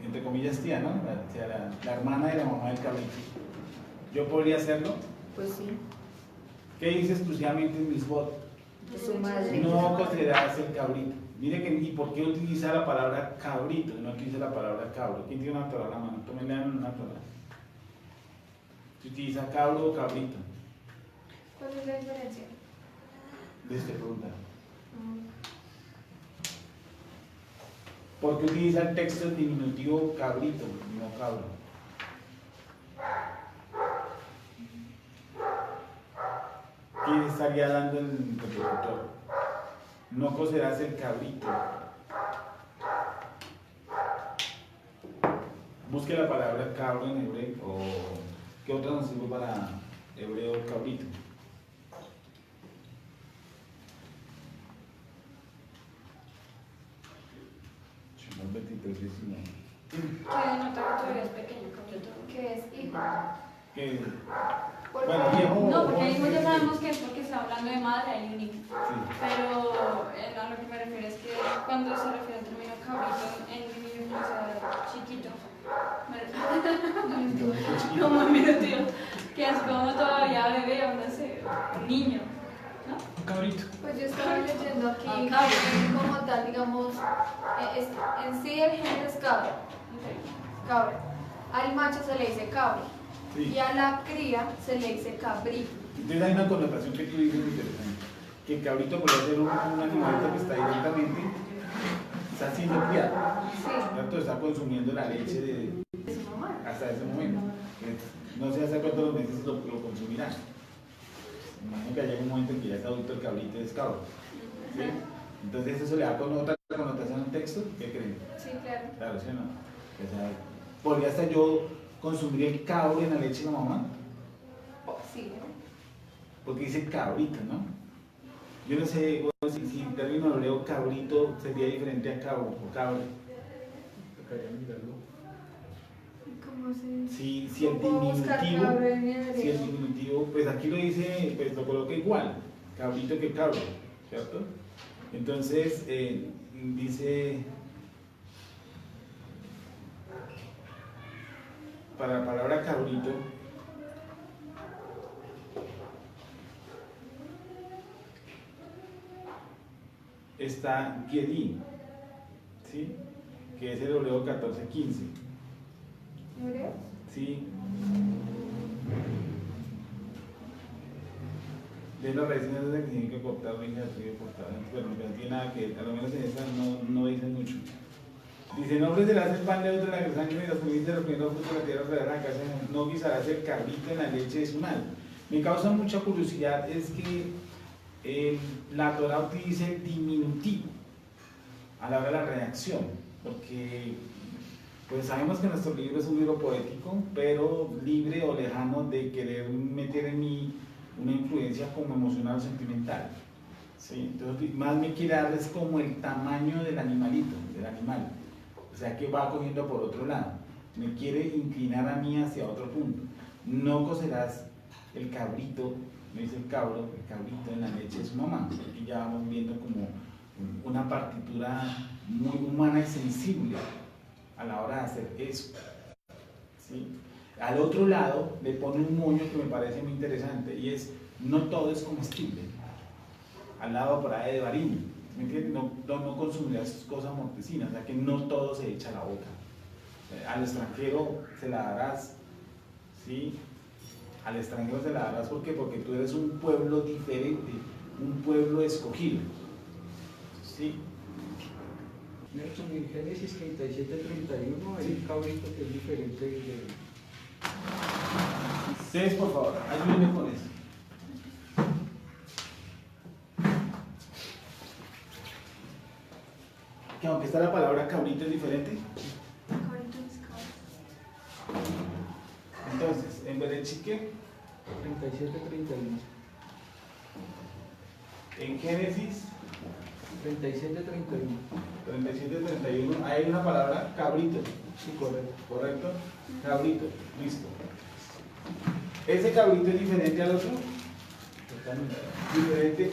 entre comillas tía, ¿no? La hermana de la mamá del cabrito, ¿yo podría hacerlo? Pues sí, ¿Qué dice exclusivamente en Misbot? de su madre. No cocerás el cabrito. Mire que, ¿y por qué utiliza la palabra cabrito? No utiliza la palabra cabro. ¿Quién tiene una palabra a mano? Tómenle una palabra. Se utiliza cabro o cabrito. ¿Cuál es la diferencia? De esta pregunta. ¿Por qué utiliza el texto en diminutivo cabrito, no cabro? ¿Qué estaría dando el interlocutor? No cocerás el cabrito. Busque la palabra cabro en hebreo, o ¿qué otra nos sirve para hebreo cabrito? Shemot 23, 19. Que denota que todavía es pequeño, que es hijo. ¿Qué? Porque- Bueno, viejo. No, porque o hijo ya joven, sabemos que es porque está hablando de madre, hay un hijo. Sí. Pero a lo que me refiero es que cuando se refiere al término cabrito en diminutivo, o sea, chiquito, me refiero como en diminutivo, que es como todavía bebé o no sé, niño, ¿no? Cabrito. Pues yo estaba leyendo aquí cabra. como tal, digamos, en sí el género es cabra, cabra. Al macho se le dice cabra Sí. y a la cría se le dice cabrito. Entonces hay una connotación que tú dices interesante, que el cabrito puede ser un animalito que está directamente, está siendo criado, Sí, ¿cierto? Está consumiendo la leche de su mamá. hasta ese momento. No sé hasta cuántos meses lo consumirá. Imagino que haya un momento en que ya es adulto el cabrito es cabro. ¿Sí? Entonces eso le da otra connotación al texto, ¿qué creen? Sí, claro. Claro, ¿sí o no? O sea, ¿podría hasta yo consumir el cabro en la leche de la mamá? Sí, Porque dice cabrito, ¿no? Yo no sé si el término hebreo cabrito sería diferente a cabro o cabra. Tocaría mirarlo. ¿cómo se Si el ¿Puedo buscar diminutivo, cabra en hebreo? si el diminutivo, pues aquí lo dice, pues lo coloca igual, cabrito que cabro, ¿cierto? Entonces, dice, para la palabra cabrito, está Gedi, ¿sí? Que es el hebreo 14:15, ¿Hebreo? ¿sí? De las raíces de que significa cortar, venga, cortar, pero no tiene nada que ver, a lo menos en esa no dicen mucho. Dice Dice, no ofrecerás el pan de otro en la sangre de los primicias de los primeros frutos de la tierra, ofrecerás en la casa, no guisarás el cabrito en la leche de su madre. Me causa mucha curiosidad es que la Torah utiliza el diminutivo a la hora de la redacción, porque pues sabemos que nuestro libro es un libro poético, pero libre o lejano de querer meter en mí una influencia como emocional o sentimental. ¿Sí? Entonces, más me quiere dar es como el tamaño del animalito, del animal. O sea, que va cogiendo por otro lado. Me quiere inclinar a mí hacia otro punto. No cocerás el cabrito, me dice el cabrito en la leche de su mamá. Aquí ya vamos viendo como una partitura muy humana y sensible a la hora de hacer eso. ¿Sí? Al otro lado le pone un moño que me parece muy interesante y es, no todo es comestible. Al lado por ahí de Barín, ¿me entiendes? No consumirás cosas mortecinas, o sea que no todo se echa a la boca. Al extranjero se la darás, ¿sí? Al extranjero se la darás, ¿por qué? Porque tú eres un pueblo diferente, un pueblo escogido, ¿sí? Nelson, en Génesis 37:31 hay un cabrito que es diferente de... Ustedes, por favor, ayúdenme con eso. Que aunque está la palabra cabrito es diferente. Entonces, en Berechique, 37:31. en Génesis 37:31. 37-31, hay una palabra cabrito. Sí, correcto. ¿Correcto? Cabrito, listo. ¿Ese cabrito es diferente al otro? Totalmente. Diferente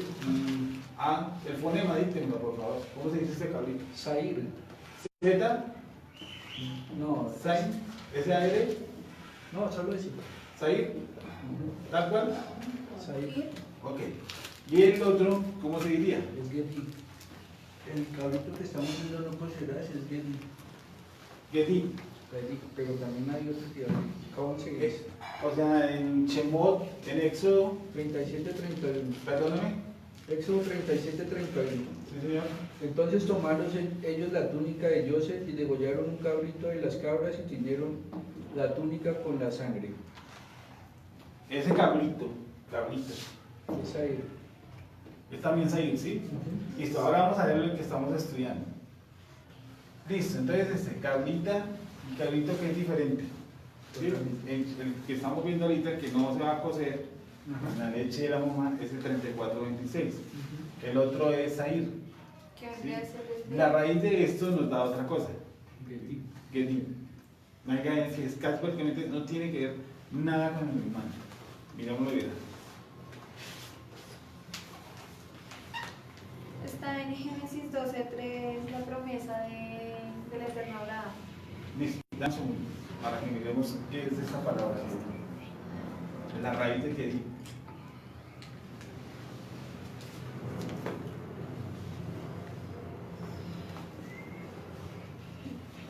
a el fonema, dítenlo por favor. ¿Cómo se dice este cabrito? Sair. Z, No, Sain, S-A-R, no, solo decir. Sair, tal cual. Sair. Ok. ¿Y el otro, cómo se diría? Es Gedi. El cabrito que estamos viendo no cocerás es Gedi. Gedi. Pero también hay otro que acaban de seguir. O sea, en Shemot, en Éxodo, 37:31. perdóname. Éxodo 37:31. Sí, señor. Entonces tomaron ellos la túnica de Joseph y degollaron un cabrito de las cabras y tiñeron la túnica con la sangre. Ese cabrito. Es ahí. Es también Sair, ¿sí? Listo, ahora vamos a ver lo que estamos estudiando. Listo, entonces este cabrito que es diferente. ¿Sí? El que estamos viendo ahorita, que no se va a cocer, en la leche de la mamá, es el 34-26. El otro es Sair. ¿Qué ¿Sí? vendría a ser el La raíz de esto nos da otra cosa. Gedi. Gedi. Que es casi prácticamente no tiene que ver nada con el animal. Mirámoslo bien. Está en Génesis 12:3 la promesa del Eterno Abraham. Listo, dame un segundo, para que miremos qué es esta palabra. La raíz de Gedi.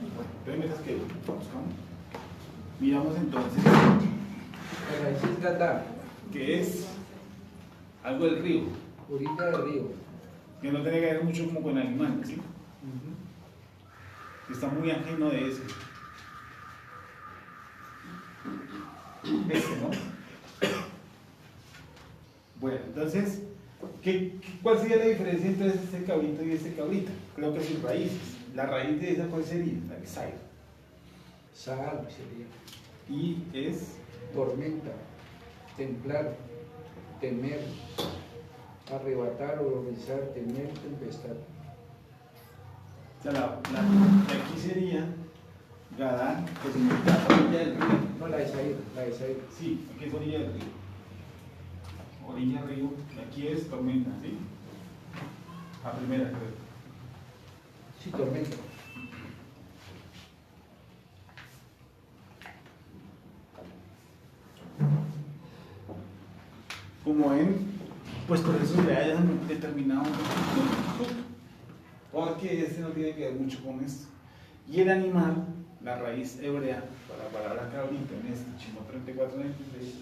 Entonces, mientras que buscamos, miramos entonces La raíz es Gadá, que es algo del río, orilla del río. que no tiene que ver mucho como con el animal, ¿sí? Que está muy ajeno de eso. Este, ¿no? Bueno, entonces, ¿cuál sería la diferencia entre este cabrito y este cabrito? Creo que sus raíces. La raíz de esa, ¿cuál sería? La de Sair. Saal sería. Y es Tormenta, templar, temer, arrebatar, horrorizar, temer, tempestad. o sea, de aquí sería Gadán, que significa orilla del río. No, la de Sair, la de Sair. Sí, aquí es orilla del río. Orilla del río, aquí es tormenta, ¿sí? La primera, creo. Sí, tormenta. Como ven, pues por eso le hayan determinado porque este no tiene que ver mucho con esto. Y el animal, la raíz hebrea para la palabra cabrito en este Shemot 34-26,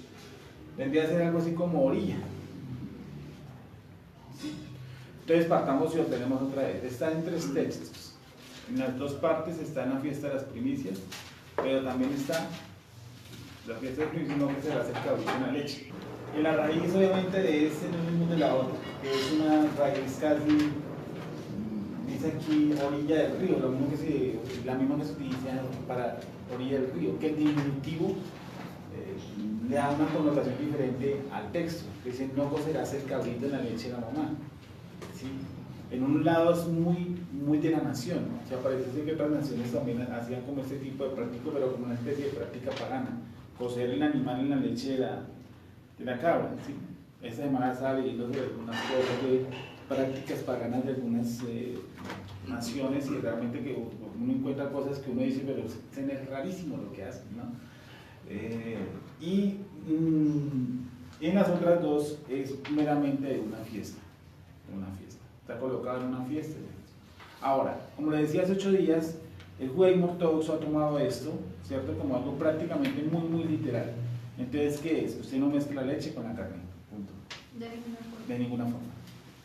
vendría a ser algo así como orilla. ¿Sí? Entonces partamos y lo tenemos otra vez. Está en tres textos. En las dos partes está en la fiesta de las primicias, pero también está la fiesta de las primicias, no que se va a hacer cabrito en la leche. En la raíz obviamente de este no es el mismo de la otra, que es una raíz casi, dice aquí, orilla del río, la misma que se utiliza para orilla del río, que el diminutivo le da una connotación diferente al texto. Dice, no cocerás el cabrito en la leche de la mamá. ¿Sí? En un lado es muy de la nación, ¿no? O sea, parece ser que otras naciones también hacían como este tipo de práctica, pero como una especie de práctica pagana, cocer el animal en la leche de la cabra. ¿Sí? Esta semana estaba leyendo sobre algunas cosas de prácticas paganas de algunas naciones y realmente que uno encuentra cosas que uno dice, pero es rarísimo lo que hacen, ¿no? Y en las otras dos es meramente una fiesta, está colocado en una fiesta. Ahora, como le decía hace 8 días, el judaísmo ortodoxo ha tomado esto, ¿cierto?, como algo prácticamente muy literal. Entonces, ¿qué es? Usted no mezcla leche con la carne, punto. De ninguna forma.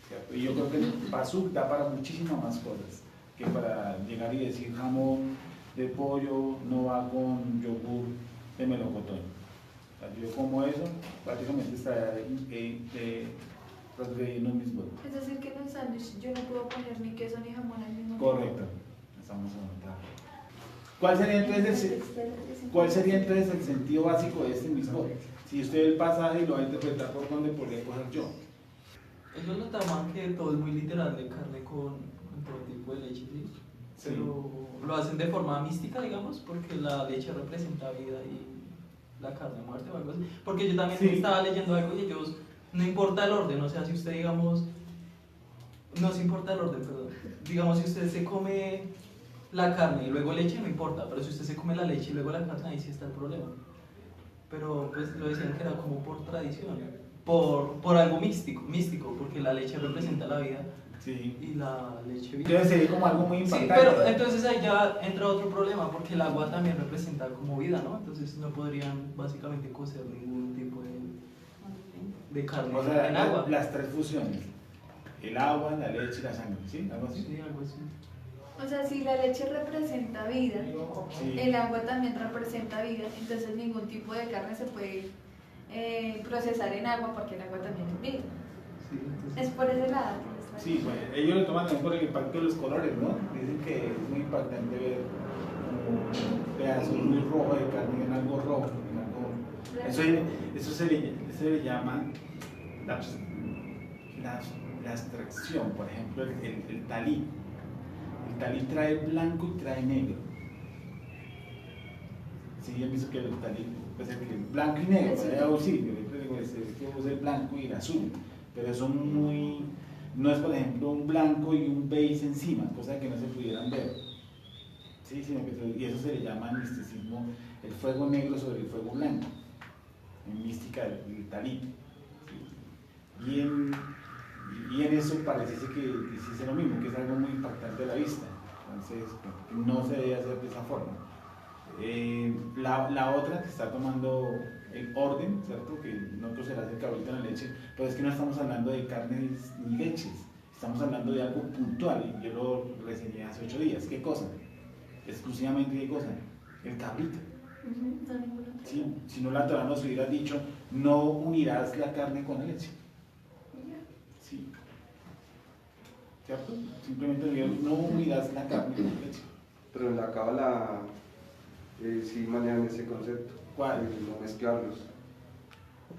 ¿Cierto? Y yo creo que el pasuk da para muchísimas más cosas que para llegar y decir jamón de pollo no va con yogur de melocotón. O sea, yo como eso, prácticamente está transgrediendo mis votos. Es decir, que en el sándwich yo no puedo poner ni queso ni jamón al mismo tiempo. Correcto, estamos avanzando. ¿Cuál sería entonces el sentido básico de este mismo? Si usted ve el pasaje y lo va a interpretar, ¿por dónde podría coger yo? Ellos lo toman que todo es muy literal de carne con todo tipo de leche, ¿sí? Sí. Pero lo hacen de forma mística, digamos, porque la leche representa vida y la carne muerte o algo así. Porque yo también estaba leyendo algo y ellos, no importa el orden, o sea, si usted, digamos, no se importa el orden, perdón. Digamos, si usted se come la carne y luego leche, no importa, pero si usted se come la leche y luego la carne, ahí sí está el problema. Pero pues lo decían que era como por tradición, por algo místico, porque la leche representa la vida. Sí. Y la leche viva. Entonces sería como algo muy impactante. Sí, pero entonces ahí ya entra otro problema, porque el agua también representa como vida, ¿no? Entonces no podrían básicamente cocer ningún tipo de carne O sea, en agua. las tres fusiones, el agua, la leche y la sangre, ¿sí? ¿Algo así? Sí, algo así. O sea, si la leche representa vida, Sí. el agua también representa vida, entonces ningún tipo de carne se puede procesar en agua porque el agua también es vida. Sí, entonces, Es por ese lado. Sí, bueno, ellos lo toman también por el impacto de los colores, ¿no? Dicen que es muy impactante ver un pedazo muy rojo de carne en algo rojo, en algo... Eso se le llama la abstracción, por ejemplo, el talí. El talí trae blanco y trae negro. Sí, yo pienso que el talí, pues el blanco y negro, sí, yo siempre digo, que usa el blanco y el azul, pero son muy... No es, por ejemplo, un blanco y un beige encima, cosa que no se pudieran ver. ¿Sí? Sino que y eso se le llama en misticismo el fuego negro sobre el fuego blanco, en mística del talí. ¿Sí? Y en eso parece que dice lo mismo, que es algo muy impactante a la vista. Entonces, no se debe hacer de esa forma. La otra que está tomando el orden, ¿cierto? Que nosotros se le hace el cabrito en la leche, pero es que no estamos hablando de carnes ni leches, estamos hablando de algo puntual, y yo lo reseñé hace 8 días. ¿Qué cosa? Exclusivamente, ¿qué cosa? El cabrito. ¿Sí? Si no, la Torá nos hubiera dicho, no unirás la carne con la leche. ¿Sí? ¿Cierto? Simplemente no unirás la carne con la leche. Pero en la cábala sí manejan ese concepto. ¿Cuál? No mezclarlos.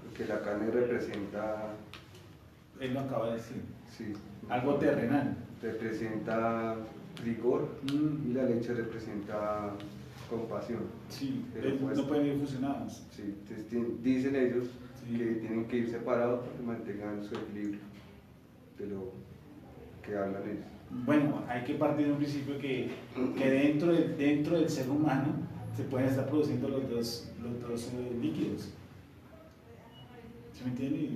Porque la carne representa, Él lo acaba de decir. sí, Algo terrenal. representa rigor y la leche representa compasión. Sí, Pero pues, no pueden ir fusionados. sí, entonces dicen ellos Sí. que tienen que ir separados para que mantengan su equilibrio de lo que hablan ellos. Bueno, hay que partir de un principio que dentro del ser humano se pueden estar produciendo los dos líquidos. ¿Sí me entiende?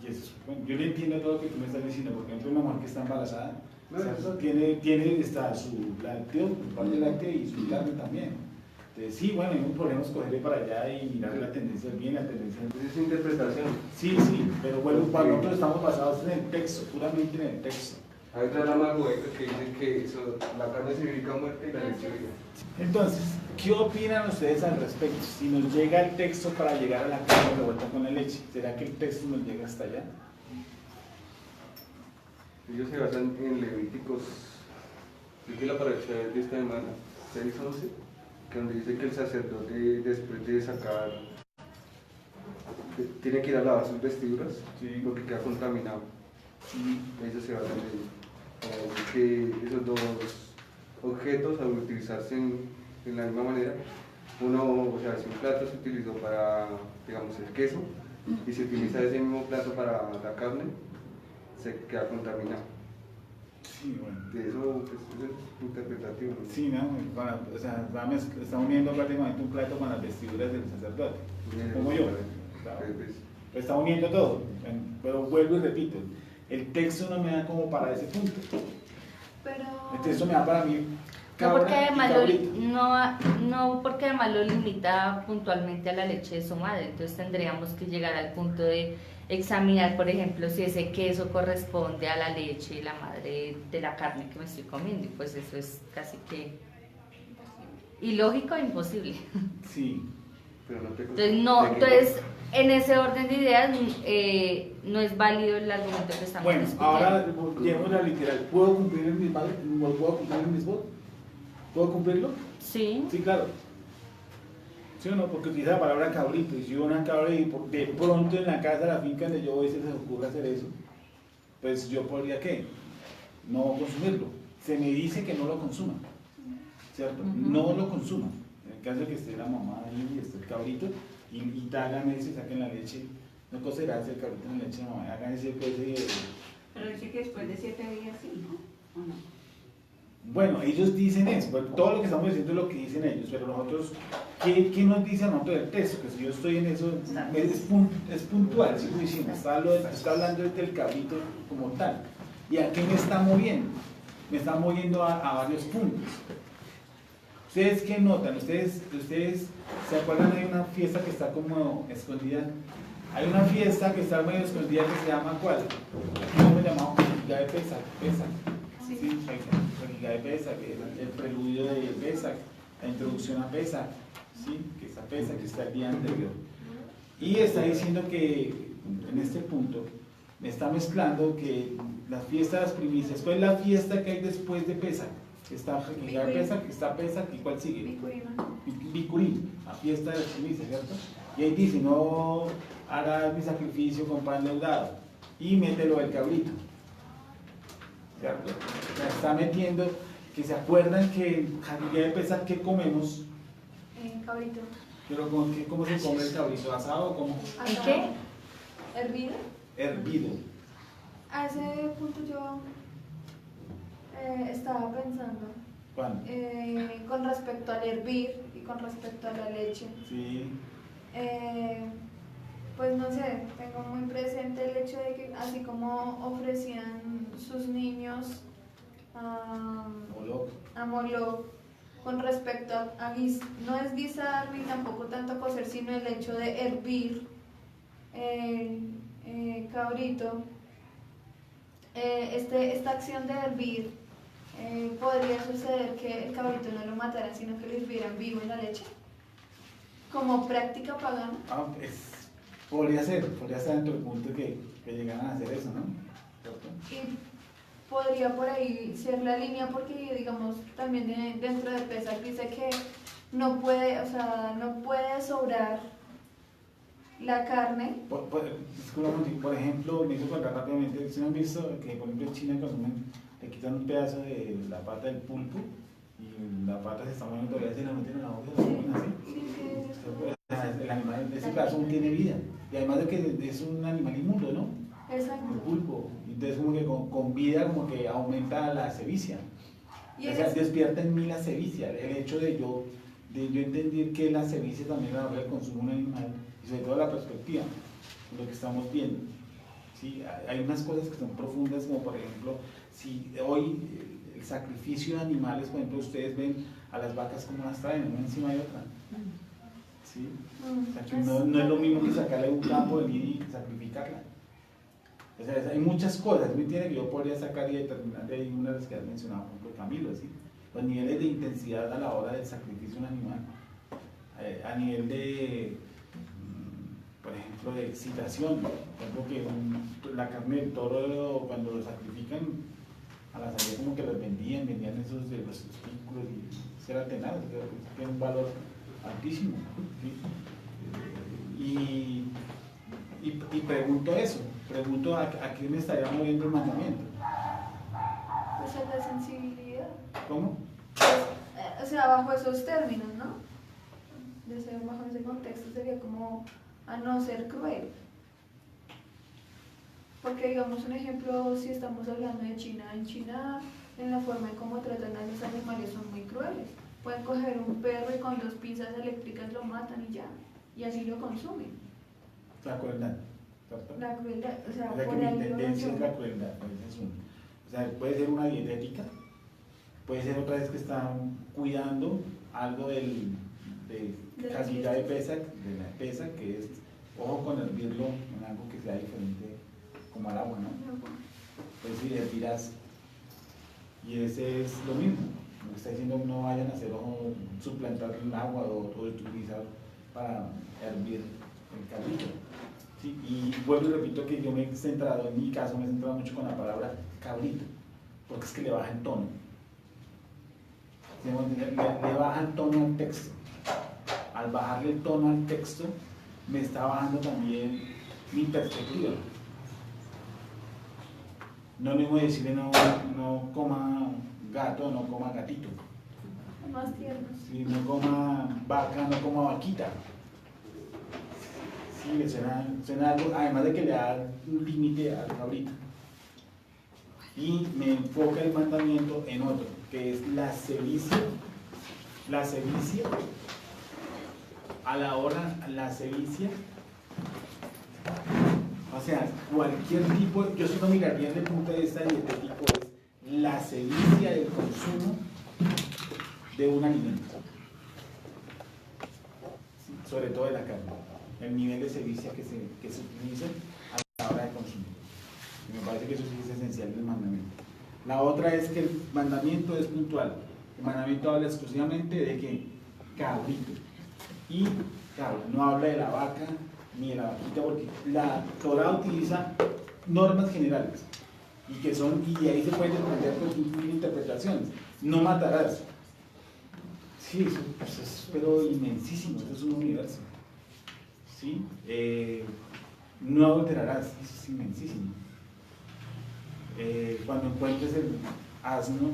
Y eso es, bueno, yo le entiendo todo lo que tú me estás diciendo, porque ejemplo una mujer que está embarazada, ¿cierto? Tiene está su lácteo, su parte láctea y su carne también. Entonces, sí, bueno, no podemos cogerle para allá y mirar la tendencia bien, la tendencia. Entonces es interpretación. Sí, pero bueno, cuando nosotros estamos basados en el texto, puramente en el texto. Hay otra rama hueca que dice que la carne significa muerte y la leche vida. Entonces, ¿qué opinan ustedes al respecto? Si nos llega el texto para llegar a la carne revuelta con la leche, ¿será que el texto nos llega hasta allá? Ellos se basan en Levíticos, creo que la paracha de esta semana, 6:11, que donde dice que el sacerdote después de sacar, tiene que ir a lavar sus vestiduras, Sí. porque queda contaminado. Sí. Ellos se basan en ello. Para decir que esos dos objetos, al utilizarse en la misma manera, uno, o sea, si un plato se utilizó para, digamos, el queso, y se utiliza ese mismo plato para la carne, se queda contaminado. Sí, bueno. De eso, pues, eso es interpretativo, ¿no? Sí, ¿no? O sea, está uniendo prácticamente un plato con las vestiduras del sacerdote, como yo. Está uniendo todo, pero vuelvo y repito, el texto no me da como para ese punto. Pero... El texto me da para mí No porque, cabra y además cabrito. no porque además lo limita puntualmente a la leche de su madre, entonces tendríamos que llegar al punto de examinar, por ejemplo, si ese queso corresponde a la leche de la madre de la carne que me estoy comiendo, y pues eso es casi que ilógico e imposible. Sí. Pero no te Entonces, en ese orden de ideas, no es válido el argumento que estamos Bueno, discutiendo. ahora lleguemos a la literal. ¿Puedo cumplir el mismo? ¿Puedo cumplir el mismo? ¿Puedo cumplirlo? Sí. Sí, claro. ¿Sí o no? Porque utiliza la palabra cabrito. Y si una cabra y de pronto en la casa, la finca donde yo voy, se les ocurre hacer eso, pues yo podría, ¿qué? No consumirlo. Se me dice que no lo consuma, ¿cierto? No lo consuma. En el caso de que esté la mamá ahí y esté el cabrito, y hagan eso y saquen la leche, no cocerá el cabrito en la leche, no, hagan ese Pero dice que después de 7 días sí, ¿no? ¿O no? Bueno, ellos dicen eso, pero todo lo que estamos diciendo es lo que dicen ellos, pero nosotros, ¿qué nos dice a nosotros del texto? Que si yo estoy en eso, es puntual, sigo diciendo, está hablando del cabrito como tal. ¿Y a qué me está moviendo? Me está moviendo a varios puntos. ¿Ustedes qué notan? ¿Ustedes se acuerdan? Hay una fiesta que está como escondida. Hay una fiesta que está medio escondida que se llama ¿cuál? ¿Cómo me llamamos? Ya de Pesach. Sí, la de Pesach, el preludio de Pesach, la introducción a Pesach, ¿sí? Que está Pesach, que está el día anterior. Y está diciendo que en este punto me está mezclando que la fiesta de las primicias, ¿cuál es la fiesta que hay después de Pesach? Está Pesach, está Pesach, ¿y cuál sigue? Bikurim, la fiesta de las primicias, ¿cierto? Y ahí dice, no harás mi sacrificio con pan leudado, y mételo del cabrito, ¿cierto? O sea, está metiendo, que se acuerdan que en Janiquía de Pesach, ¿qué comemos? Cabrito. Pero ¿cómo se come el cabrito? ¿Asado o cómo? ¿En qué? ¿Hervido? Hervido. A ese punto yo estaba pensando ¿Cuándo? con respecto al hervir y con respecto a la leche. Sí. Pues no sé, tengo muy presente el hecho de que así como ofrecían sus niños a Moloch con respecto a no es guisar ni tampoco tanto cocer, sino el hecho de hervir cabrito. Esta acción de hervir, podría suceder que el cabrito no lo mataran, sino que lo hirvieran vivo en la leche, como práctica pagana. Podría ser dentro del punto que llegaran a hacer eso, ¿no? Y podría por ahí ser la línea, porque digamos también dentro de Pesach dice que no puede sobrar la carne. Por ejemplo, me hizo contar rápidamente, ¿se han visto que por ejemplo en China consumen, le quitan un pedazo de la pata del pulpo y la pata se está moviendo todavía, se la meten en la boca y se mueven así? El animal, ese pedazo no tiene vida, y además de que es un animal inmundo, ¿no? Exacto. El pulpo, entonces como que con vida como que aumenta la sevicia, o sea, despierta en mí la sevicia, el hecho de yo entender que la sevicia también a la hora del consumo de un animal, y sobre todo la perspectiva, lo que estamos viendo. ¿Sí? Hay unas cosas que son profundas, como por ejemplo, si hoy el sacrificio de animales, por ejemplo, ustedes ven a las vacas como las traen, una encima de otra. ¿Sí? O sea, que no es lo mismo que sacarle un campo y sacrificarla. O sea, hay muchas cosas, ¿me entiende? Que yo podría sacar y determinar de ahí una de las que has mencionado, por ejemplo, Camilo, ¿sí? Los niveles de intensidad a la hora del sacrificio de un animal, a nivel de, por ejemplo, de excitación, por ejemplo, que la carne del toro, cuando lo sacrifican, a la salida como que los vendían esos de los testículos y era tenaz, tiene un valor altísimo, ¿sí? Y pregunto eso, pregunto a qué me estaría moviendo el mandamiento. Pues a la sensibilidad. ¿Cómo? O sea, bajo esos términos, ¿no? Bajo ese contexto sería como a no ser cruel. Porque digamos un ejemplo, si estamos hablando de China, en China en la forma en cómo tratan a los animales son muy crueles. Pueden coger un perro y con 2 pinzas eléctricas lo matan y ya, y así lo consumen. La crueldad, ¿cierto? La crueldad, o sea, O sea, que por mi ahí lo tendencia es menciono. la crueldad, pues, es uno. O sea, puede ser una dietética, puede ser otra vez que están cuidando algo de la casita de la pesa, que es, ojo con hervirlo en algo que sea diferente como al agua, ¿no? Pues sí, hervirás. Y ese es lo mismo, lo que está diciendo, no vayan a hacer ojo, suplantar el agua o utilizar para hervir el cabrito. ¿Sí? Y vuelvo y repito que yo me he centrado, en mi caso me he centrado mucho con la palabra cabrito, porque es que le baja el tono. Le baja el tono al texto. Al bajarle el tono al texto, me está bajando también mi perspectiva. No le voy a decirle no coma gato, no coma gatito. Más tiernos. Sí, no coma vaca, no coma vaquita. Sí, le suena algo, además de que le da un límite al cabrito. Y me enfoca el mandamiento en otro, que es la sevicia. La sevicia, a la hora, la sevicia, o sea, cualquier tipo, yo solo miraría desde el punto de vista dietético, es la sevicia del consumo de un alimento, ¿sí? Sobre todo de la carne, el nivel de sevicia que se utiliza a la hora de consumir. Y me parece que eso sí es esencial del mandamiento. La otra es que el mandamiento es puntual. El mandamiento habla exclusivamente de que cabrito. Y claro, no habla de la vaca ni de la vaquita, porque la Torá utiliza normas generales y de ahí se pueden desprender pues, interpretaciones. No matarás. Sí, eso es pero inmensísimo, eso es un universo. ¿Sí? No adulterarás, eso es inmensísimo. Cuando encuentres el asno,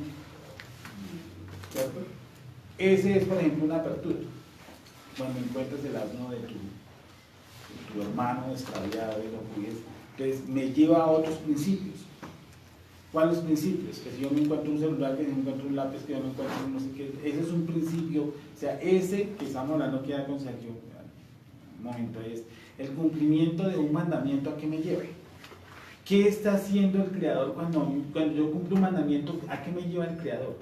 ¿cierto? Ese es, por ejemplo, una apertura. Cuando encuentres el asno de tu hermano extraviado y lo cuides, entonces me lleva a otros principios. ¿Cuáles principios? Que si yo me encuentro un celular, que si me encuentro un lápiz, que yo me encuentro un no sé qué, ese es un principio, o sea, ese que estamos hablando que da con Sergio, un momento, es el cumplimiento de un mandamiento. ¿A qué me lleva? ¿Qué está haciendo el Creador cuando yo cumplo un mandamiento? ¿A qué me lleva el Creador?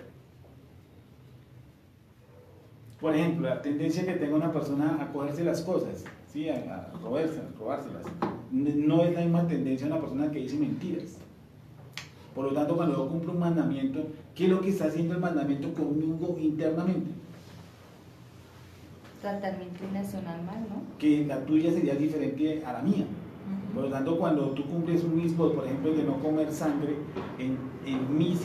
Por ejemplo, la tendencia que tenga una persona a cogerse las cosas, ¿sí? a robárselas, no es la misma tendencia de una persona que dice mentiras. Por lo tanto, cuando yo cumplo un mandamiento, ¿qué es lo que está haciendo el mandamiento conmigo internamente? Tratar mi inclinación al mal, ¿no? Que la tuya sería diferente a la mía. Por lo tanto, cuando tú cumples un mismo, por ejemplo, de no comer sangre, en mí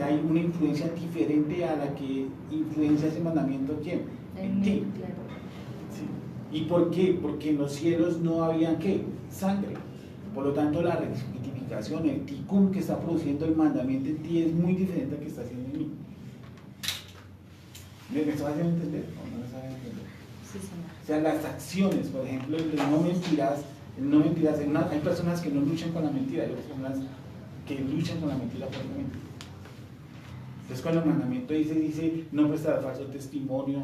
hay una influencia diferente a la que influencia ese mandamiento, ¿quién? En ti. Claro. ¿Sí? ¿Y por qué? Porque en los cielos no había, ¿qué? Sangre. Por lo tanto, la rectificación, el tikkun que está produciendo el mandamiento en ti es muy diferente al que está haciendo en mí. ¿Me estás haciendo entender? ¿O no me estás haciendo entender? Sí, señor. O sea, las acciones, por ejemplo, el no mentirás, hay personas que no luchan con la mentira, hay personas que luchan con la mentira fuertemente. Entonces cuando el mandamiento dice no prestar falso testimonio,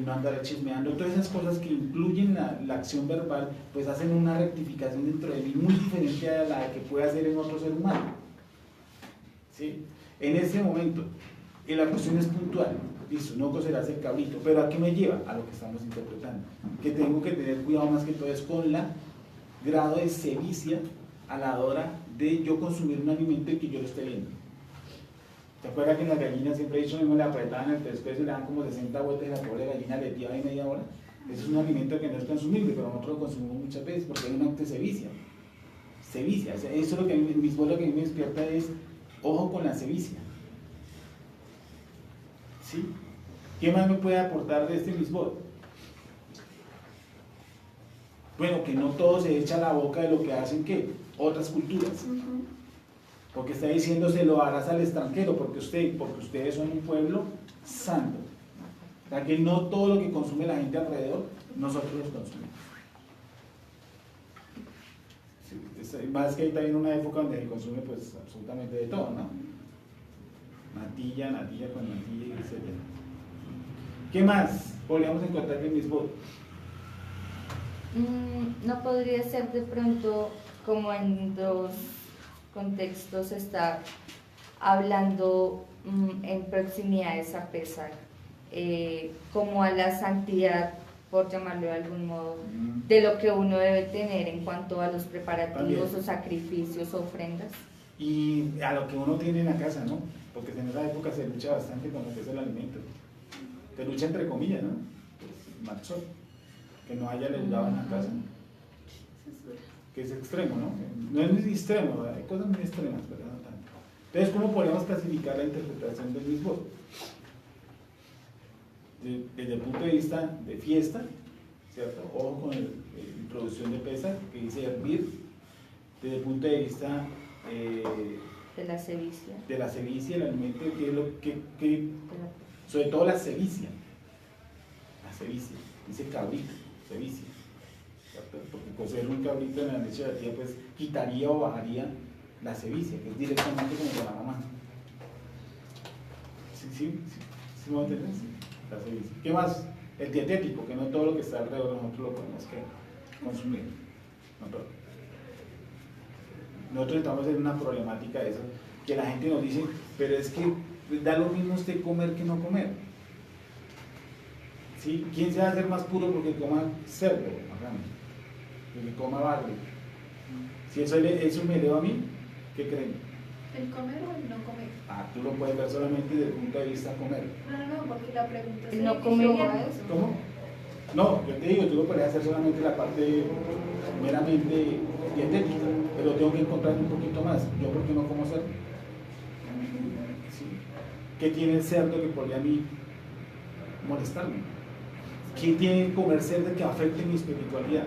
no andar chismeando, todas esas cosas que incluyen la acción verbal, pues hacen una rectificación dentro de mí muy diferente a la que puede hacer en otro ser humano. ¿Sí? En ese momento, la cuestión es puntual, listo, no cocerás el cabrito, pero ¿a qué me lleva? A lo que estamos interpretando, que tengo que tener cuidado más que todo es con la grado de sevicia a la hora de yo consumir un alimento y que yo lo esté viendo. ¿Te acuerdas que en las gallinas siempre he dicho mismo le apretaban el pescuezo y le dan como 60 vueltas y la pobre gallina le tira ahí media hora? Eso es un alimento que no es consumible, pero nosotros lo consumimos muchas veces porque hay un acto de sevicia. Sevicia, o sea, eso es lo que lo que a mí me despierta es, ojo con la sevicia. ¿Sí? ¿Qué más me puede aportar de este misbot? Bueno, que no todo se echa a la boca de lo que hacen ¿qué? Otras culturas. Porque está diciendo se lo harás al extranjero, porque ustedes son un pueblo santo. O sea que no todo lo que consume la gente alrededor, nosotros los consumimos. Sí, más que ahí también una época donde se consume pues absolutamente de todo, ¿no? Natilla con natilla, etc. ¿Qué más podríamos encontrar en misbot? No podría ser de pronto como en dos contextos estar hablando en proximidades a Pesach, como a la santidad, por llamarlo de algún modo, de lo que uno debe tener en cuanto a los preparativos o sacrificios o ofrendas. Y a lo que uno tiene en la casa, ¿no? Porque en esa época se lucha bastante con lo que es el alimento. Se lucha entre comillas, ¿no? Pues, macho, que no haya leudado en la casa. Que es extremo, ¿no? No es muy extremo, ¿verdad? Hay cosas muy extremas, pero no tanto. Entonces, ¿cómo podemos clasificar la interpretación del misbot? Desde el punto de vista de fiesta, ¿cierto? Ojo con la introducción de Pesach, que dice hervir. Desde el punto de vista de la sevicia. De la sevicia, el alimento, que es lo que sobre todo la sevicia. La sevicia, dice cabrito, sevicia. Porque cocer un cabrito en la leche de la tía pues quitaría o bajaría la sevicia, que es directamente como de la mamá. ¿Sí me va a entender? Sí, la sevicia. ¿Qué más? El dietético, que no todo lo que está alrededor nosotros lo podemos consumir. No todo. Nosotros estamos en una problemática de eso, que la gente nos dice, pero es que da lo mismo usted comer que no comer. ¿Sí? ¿Quién se va a hacer más puro porque coma cerdo? Que coma barro. Si eso me eleva a mí, ¿qué creen? ¿El comer o el no comer? Tú lo puedes ver solamente desde el punto de vista comer. No, porque la pregunta es... ¿El no comer eso? ¿Cómo? No, yo te digo, tú lo puedes hacer solamente la parte meramente dietética, pero tengo que encontrar un poquito más. ¿Yo por qué no como cerdo? ¿Sí? ¿Qué tiene el cerdo que podría a mí molestarme? ¿Qué tiene que comer cerdo que afecte mi espiritualidad?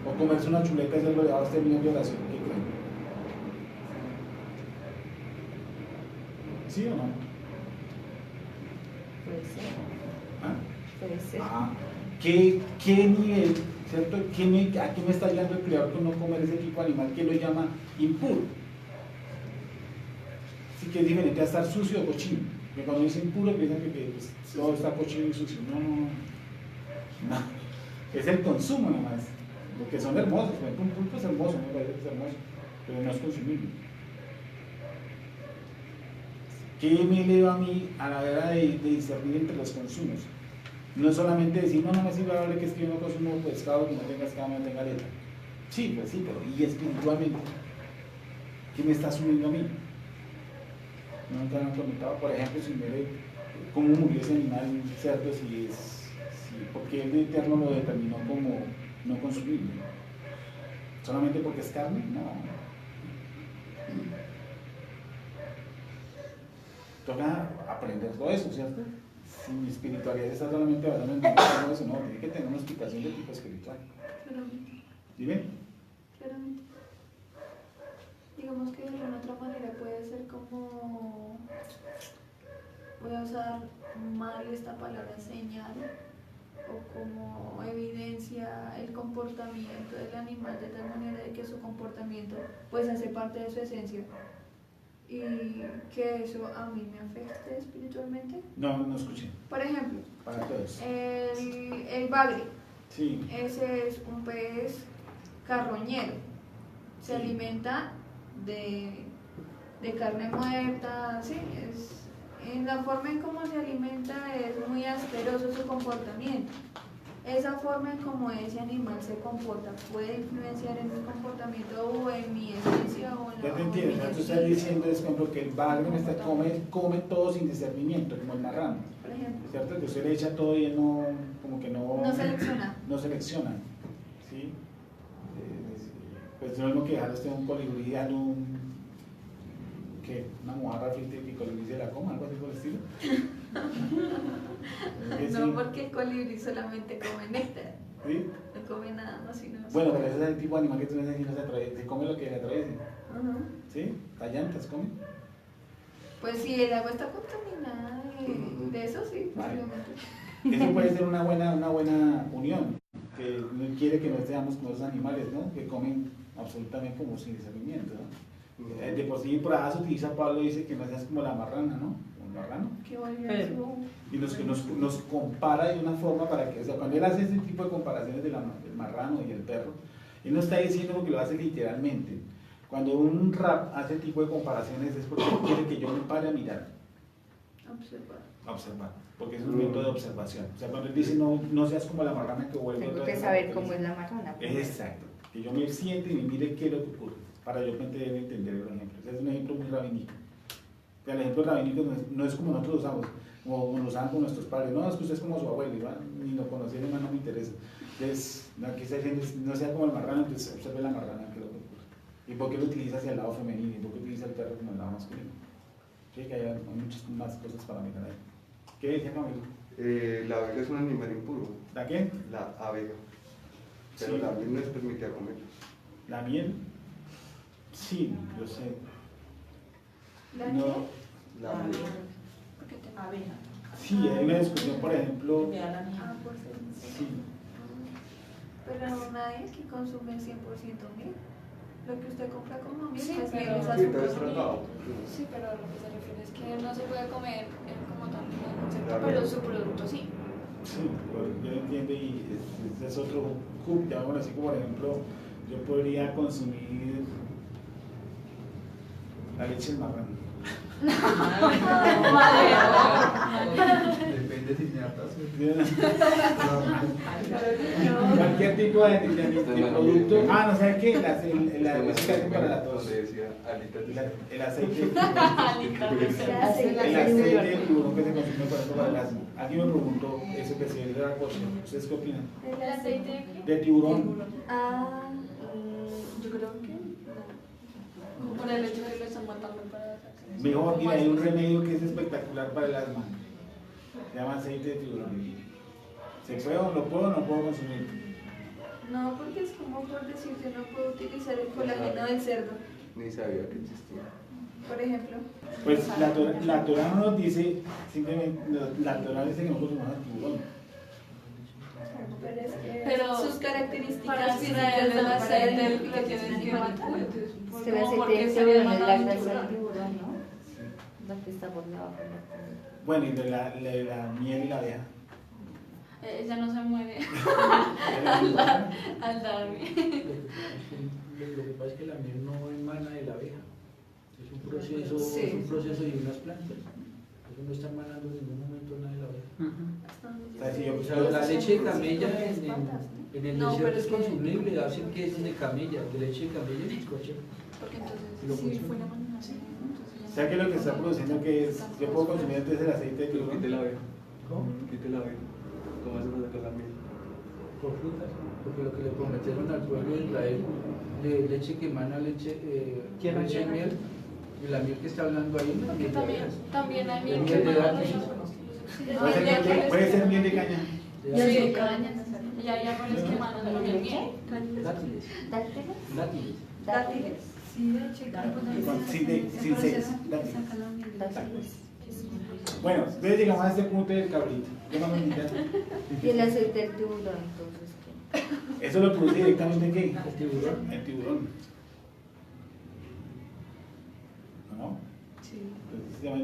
O comerse una chuleta y hacerlo de abajo termina de oración. ¿Qué creen? ¿Sí o no? Puede ser. ¿Ah? Puede ser. ¿Qué nivel, cierto? ¿A qué me está guiando el creador con no comer ese tipo de animal que lo llama impuro? Sí, que es diferente a estar sucio o cochino. Que cuando dice impuro piensan que pues, todo está cochino y sucio. No. Es el consumo nomás. Porque son hermosos. Por ejemplo, un pulpo es hermoso, me parece que es hermoso, pero no es consumible. ¿Qué me eleva a mí a la hora de discernir entre los consumos? No es solamente decir, no me sirve hablar que es que yo no consumo pescado, que no tenga escama, no tenga letra. Sí, pues sí, pero ¿y espiritualmente? ¿Qué me está asumiendo a mí? No me han comentado, por ejemplo, si me ve cómo murió ese animal cerdo, porque el Eterno lo determinó como no consumible. ¿Solamente porque es carne? No. Toca aprender todo eso, ¿cierto? Si mi espiritualidad está solamente basada en todo eso, no, tiene que tener una explicación de tipo espiritual. Claramente. ¿Dime? Claramente. Digamos que de alguna otra manera puede ser como, voy a usar mal esta palabra, señal, o como evidencia el comportamiento del animal de tal manera de que su comportamiento pues hace parte de su esencia. Y que eso a mí me afecte espiritualmente. No escuché. Por ejemplo, para todos. El bagre. Sí. Ese es un pez carroñero. Se alimenta de carne muerta, sí, en la forma en cómo se alimenta es muy asqueroso su comportamiento. esa forma en cómo ese animal se comporta puede influenciar en mi comportamiento o en mi esencia o en Ya la te entiendo, o sea, tú estás diciendo es como que el bagre come todo sin discernimiento, como el marrano, por ejemplo, ¿cierto? Que usted le echa todo y él no, como que no... no selecciona. No selecciona, ¿sí? Pues no es lo que dejar usted un colibrí dando ¿qué? Una mojarra frita y que el colibrí se la coma, algo así por el estilo. Es que No, sí. porque el colibrí solamente come néctar, ¿Sí? no come nada más sino... Bueno, pero ese es el tipo de animal que tú necesitas, no se atraviesa, se come lo que le atraviese, Ajá. ¿sí? Las llantas come. Pues si el agua está contaminada de eso sí, Vale. probablemente. Eso puede ser una buena unión, que no quiere que no seamos como esos animales, ¿no? Que comen absolutamente como sin discernimiento, ¿no? De por sí, por ahí se utiliza, Pablo dice que no seas como la marrana, ¿no? Como el marrano. Que volvió Pero- Y nos compara de una forma para que, o sea, cuando él hace ese tipo de comparaciones del marrano y el perro, él no está diciendo que lo hace literalmente. Cuando un rap hace ese tipo de comparaciones es porque quiere que yo me pare a mirar, observar. a observar, porque es un método de observación. O sea, cuando él dice no seas como la marrana que vuelve Tengo otra que vez a saber la cómo es feliz. la marrana. Exacto, que yo me siente y me mire qué es lo que ocurre, para yo poder entender el ejemplo. Ese es un ejemplo muy rabínico. O sea, el ejemplo rabínico no es como nosotros lo usamos, como lo usaban con nuestros padres. No, es que usted es como su abuelo, ¿verdad? Ni lo conocí, no me interesa. Entonces, aquí está diciendo, no sea como el marrano, entonces observe la marrana, que es lo que ocurre. ¿Y por qué lo utiliza hacia el lado femenino? ¿Y por qué utiliza el perro como el lado masculino? Sí, que hay muchas más cosas para mirar ahí. ¿Qué decía Camilo? La abeja es un animal impuro, ¿La qué? la abeja. Pero Sí. la miel no es permitida comer. ¿La miel? Sí, yo sé. ¿La No, qué? La miel. ¿Por qué te Abeja. sí, hay una discusión, por ejemplo, Me da la mía. Ah, por ser. sí, Pero nadie que consume 100% miel. Lo que usted compra como miel, Sí, pues pero- miel es Sí, todo es azúcar. tratado. Sí, pero a lo que se refiere es que no se puede comer como tal el insecto, Claro. pero su producto sí. sí, pues, yo entiendo y ese es otro hook, llamémoslo así, como por ejemplo, yo podría consumir la leche del marrano. Depende si se hartas. Cualquier tipo de producto. Ah, no, ¿sabes qué? La música que hacen para la tos. Donde decía alitas de cerdo. El aceite. El El aceite de tiburón que se consume por ejemplo para el asma. Alguien me preguntó eso que se le da coche. ¿Ustedes qué opinan? ¿El aceite de qué? De tiburón. Ah, Yo creo que no. Por el hecho de que lo están matando para... Mejor, mira, hay un remedio que es espectacular para el asma. Se llama aceite de tiburón. ¿Se puede o no puedo consumir? no, porque es como por decir, yo no puedo utilizar el colágeno del cerdo, Ni sabía que existía. por ejemplo. Pues la Torah no nos dice, simplemente, la Torah dice que no consumamos tiburón. Pero es que Pero sus para características físicas extraer de el la aceite sal lo tienen que matar. Entonces, Es que el como aceite porque de estaría tiburón es la matando un grasa del tiburón. tiburón, ¿no? La que está por debajo de la comida. Bueno, y de la miel y la abeja. Ella no se muere al darme. Lo que pasa es que la miel no emana de la abeja. Es un proceso, Sí. es un proceso de unas plantas. Eso no está emanando en ningún momento nada de la abeja. O sea, si yo- O sea, la leche de camella en el No, desierto pero es es que- consumible, hacen quesos de camella, de leche de camella y bizcocho. Porque entonces, Lo si consumo. fue la mañana, sí. O sea que lo que está produciendo que es, yo puedo consumir entonces el aceite de Pero tiburón. quite la abeja. ¿Cómo? Quite la abeja. ¿Cómo se puede sacar la miel? Por frutas, porque lo que le prometieron al pueblo de Israel de leche que emana leche, Tierra leche y llena. miel, y la miel que está hablando ahí no es Porque miel de abejas. también hay miel Es que miel de emana dátiles. Puede ser miel de caña. Sí, caña. Y hay árboles que emanan también miel. Dátiles. ¿Dátiles? Dátiles. Dátiles. Sí, de chica. Sin seis. Dátiles. Dátiles. Bueno, entonces llegamos a este punto del cabrito. ¿Qué más nos indica? Y el aceite del tiburón, entonces, ¿qué? ¿Eso lo produce directamente qué? El tiburón. El tiburón. ¿No? Sí. Entonces se llama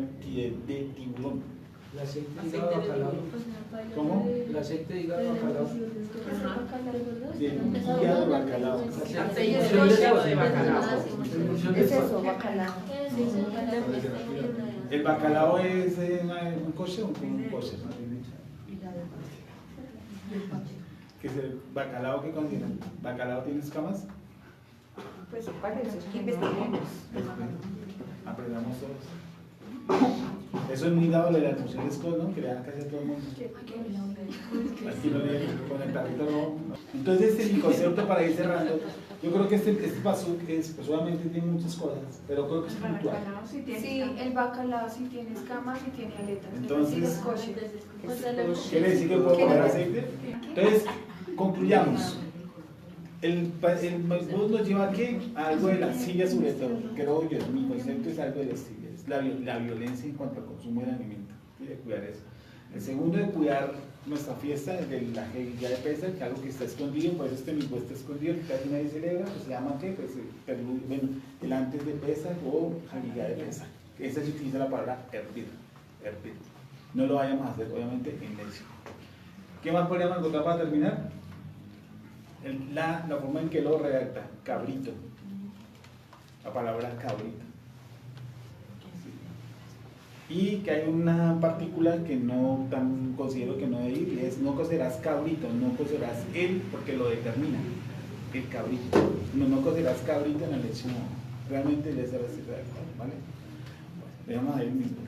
de tiburón. El aceite de hígado bacalao. ¿Cómo? El aceite de hígado bacalao. De hígado de bacalao. Aceite de hígado de bacalao. ¿Qué es eso, bacalao? El bacalao es un kosher o un kosher. ¿Qué es el bacalao que consideran? ¿Bacalao tiene escamas? Pues parece que investigamos. Aprendamos todos. Eso es muy dado de las nociones ¿no? Que le dan casi a todo el mundo. Aquí lo leen con el tarrito rojo. Entonces, este es mi concepto para ir cerrando. Yo creo que este pasuk es, pues obviamente tiene muchas cosas, pero creo que es puntual. Sí, el bacalao sí tiene escamas y tiene aletas. Entonces, es kosher. ¿Quiere decir que puedo comer aceite? Entonces, concluyamos. El Maimón nos lleva a qué? A algo de las sillas sobre todo. Creo yo, mi concepto es algo de las sillas. La violencia en cuanto al consumo del alimento. Y de cuidar eso. El segundo de cuidar nuestra fiesta de la Hagigá de Pesach, que es algo que está escondido, por eso este mismo está escondido, que casi nadie celebra, pues se llama ¿qué? Pues bueno, el antes de Pesach o Hagigá de Pesach. Esa se utiliza la palabra hervir. No lo vayamos a hacer, obviamente, en leche. ¿Qué más podríamos encontrar para terminar? La forma en que lo redacta, cabrito. La palabra cabrito. Y que hay una partícula que no considero que no debe ir, y es no cocerás cabrito, no cocerás él, porque lo determina, el cabrito. No cocerás cabrito en la leche, no. Realmente le será así redactado, ¿vale? Bueno, veamos ahí mismo.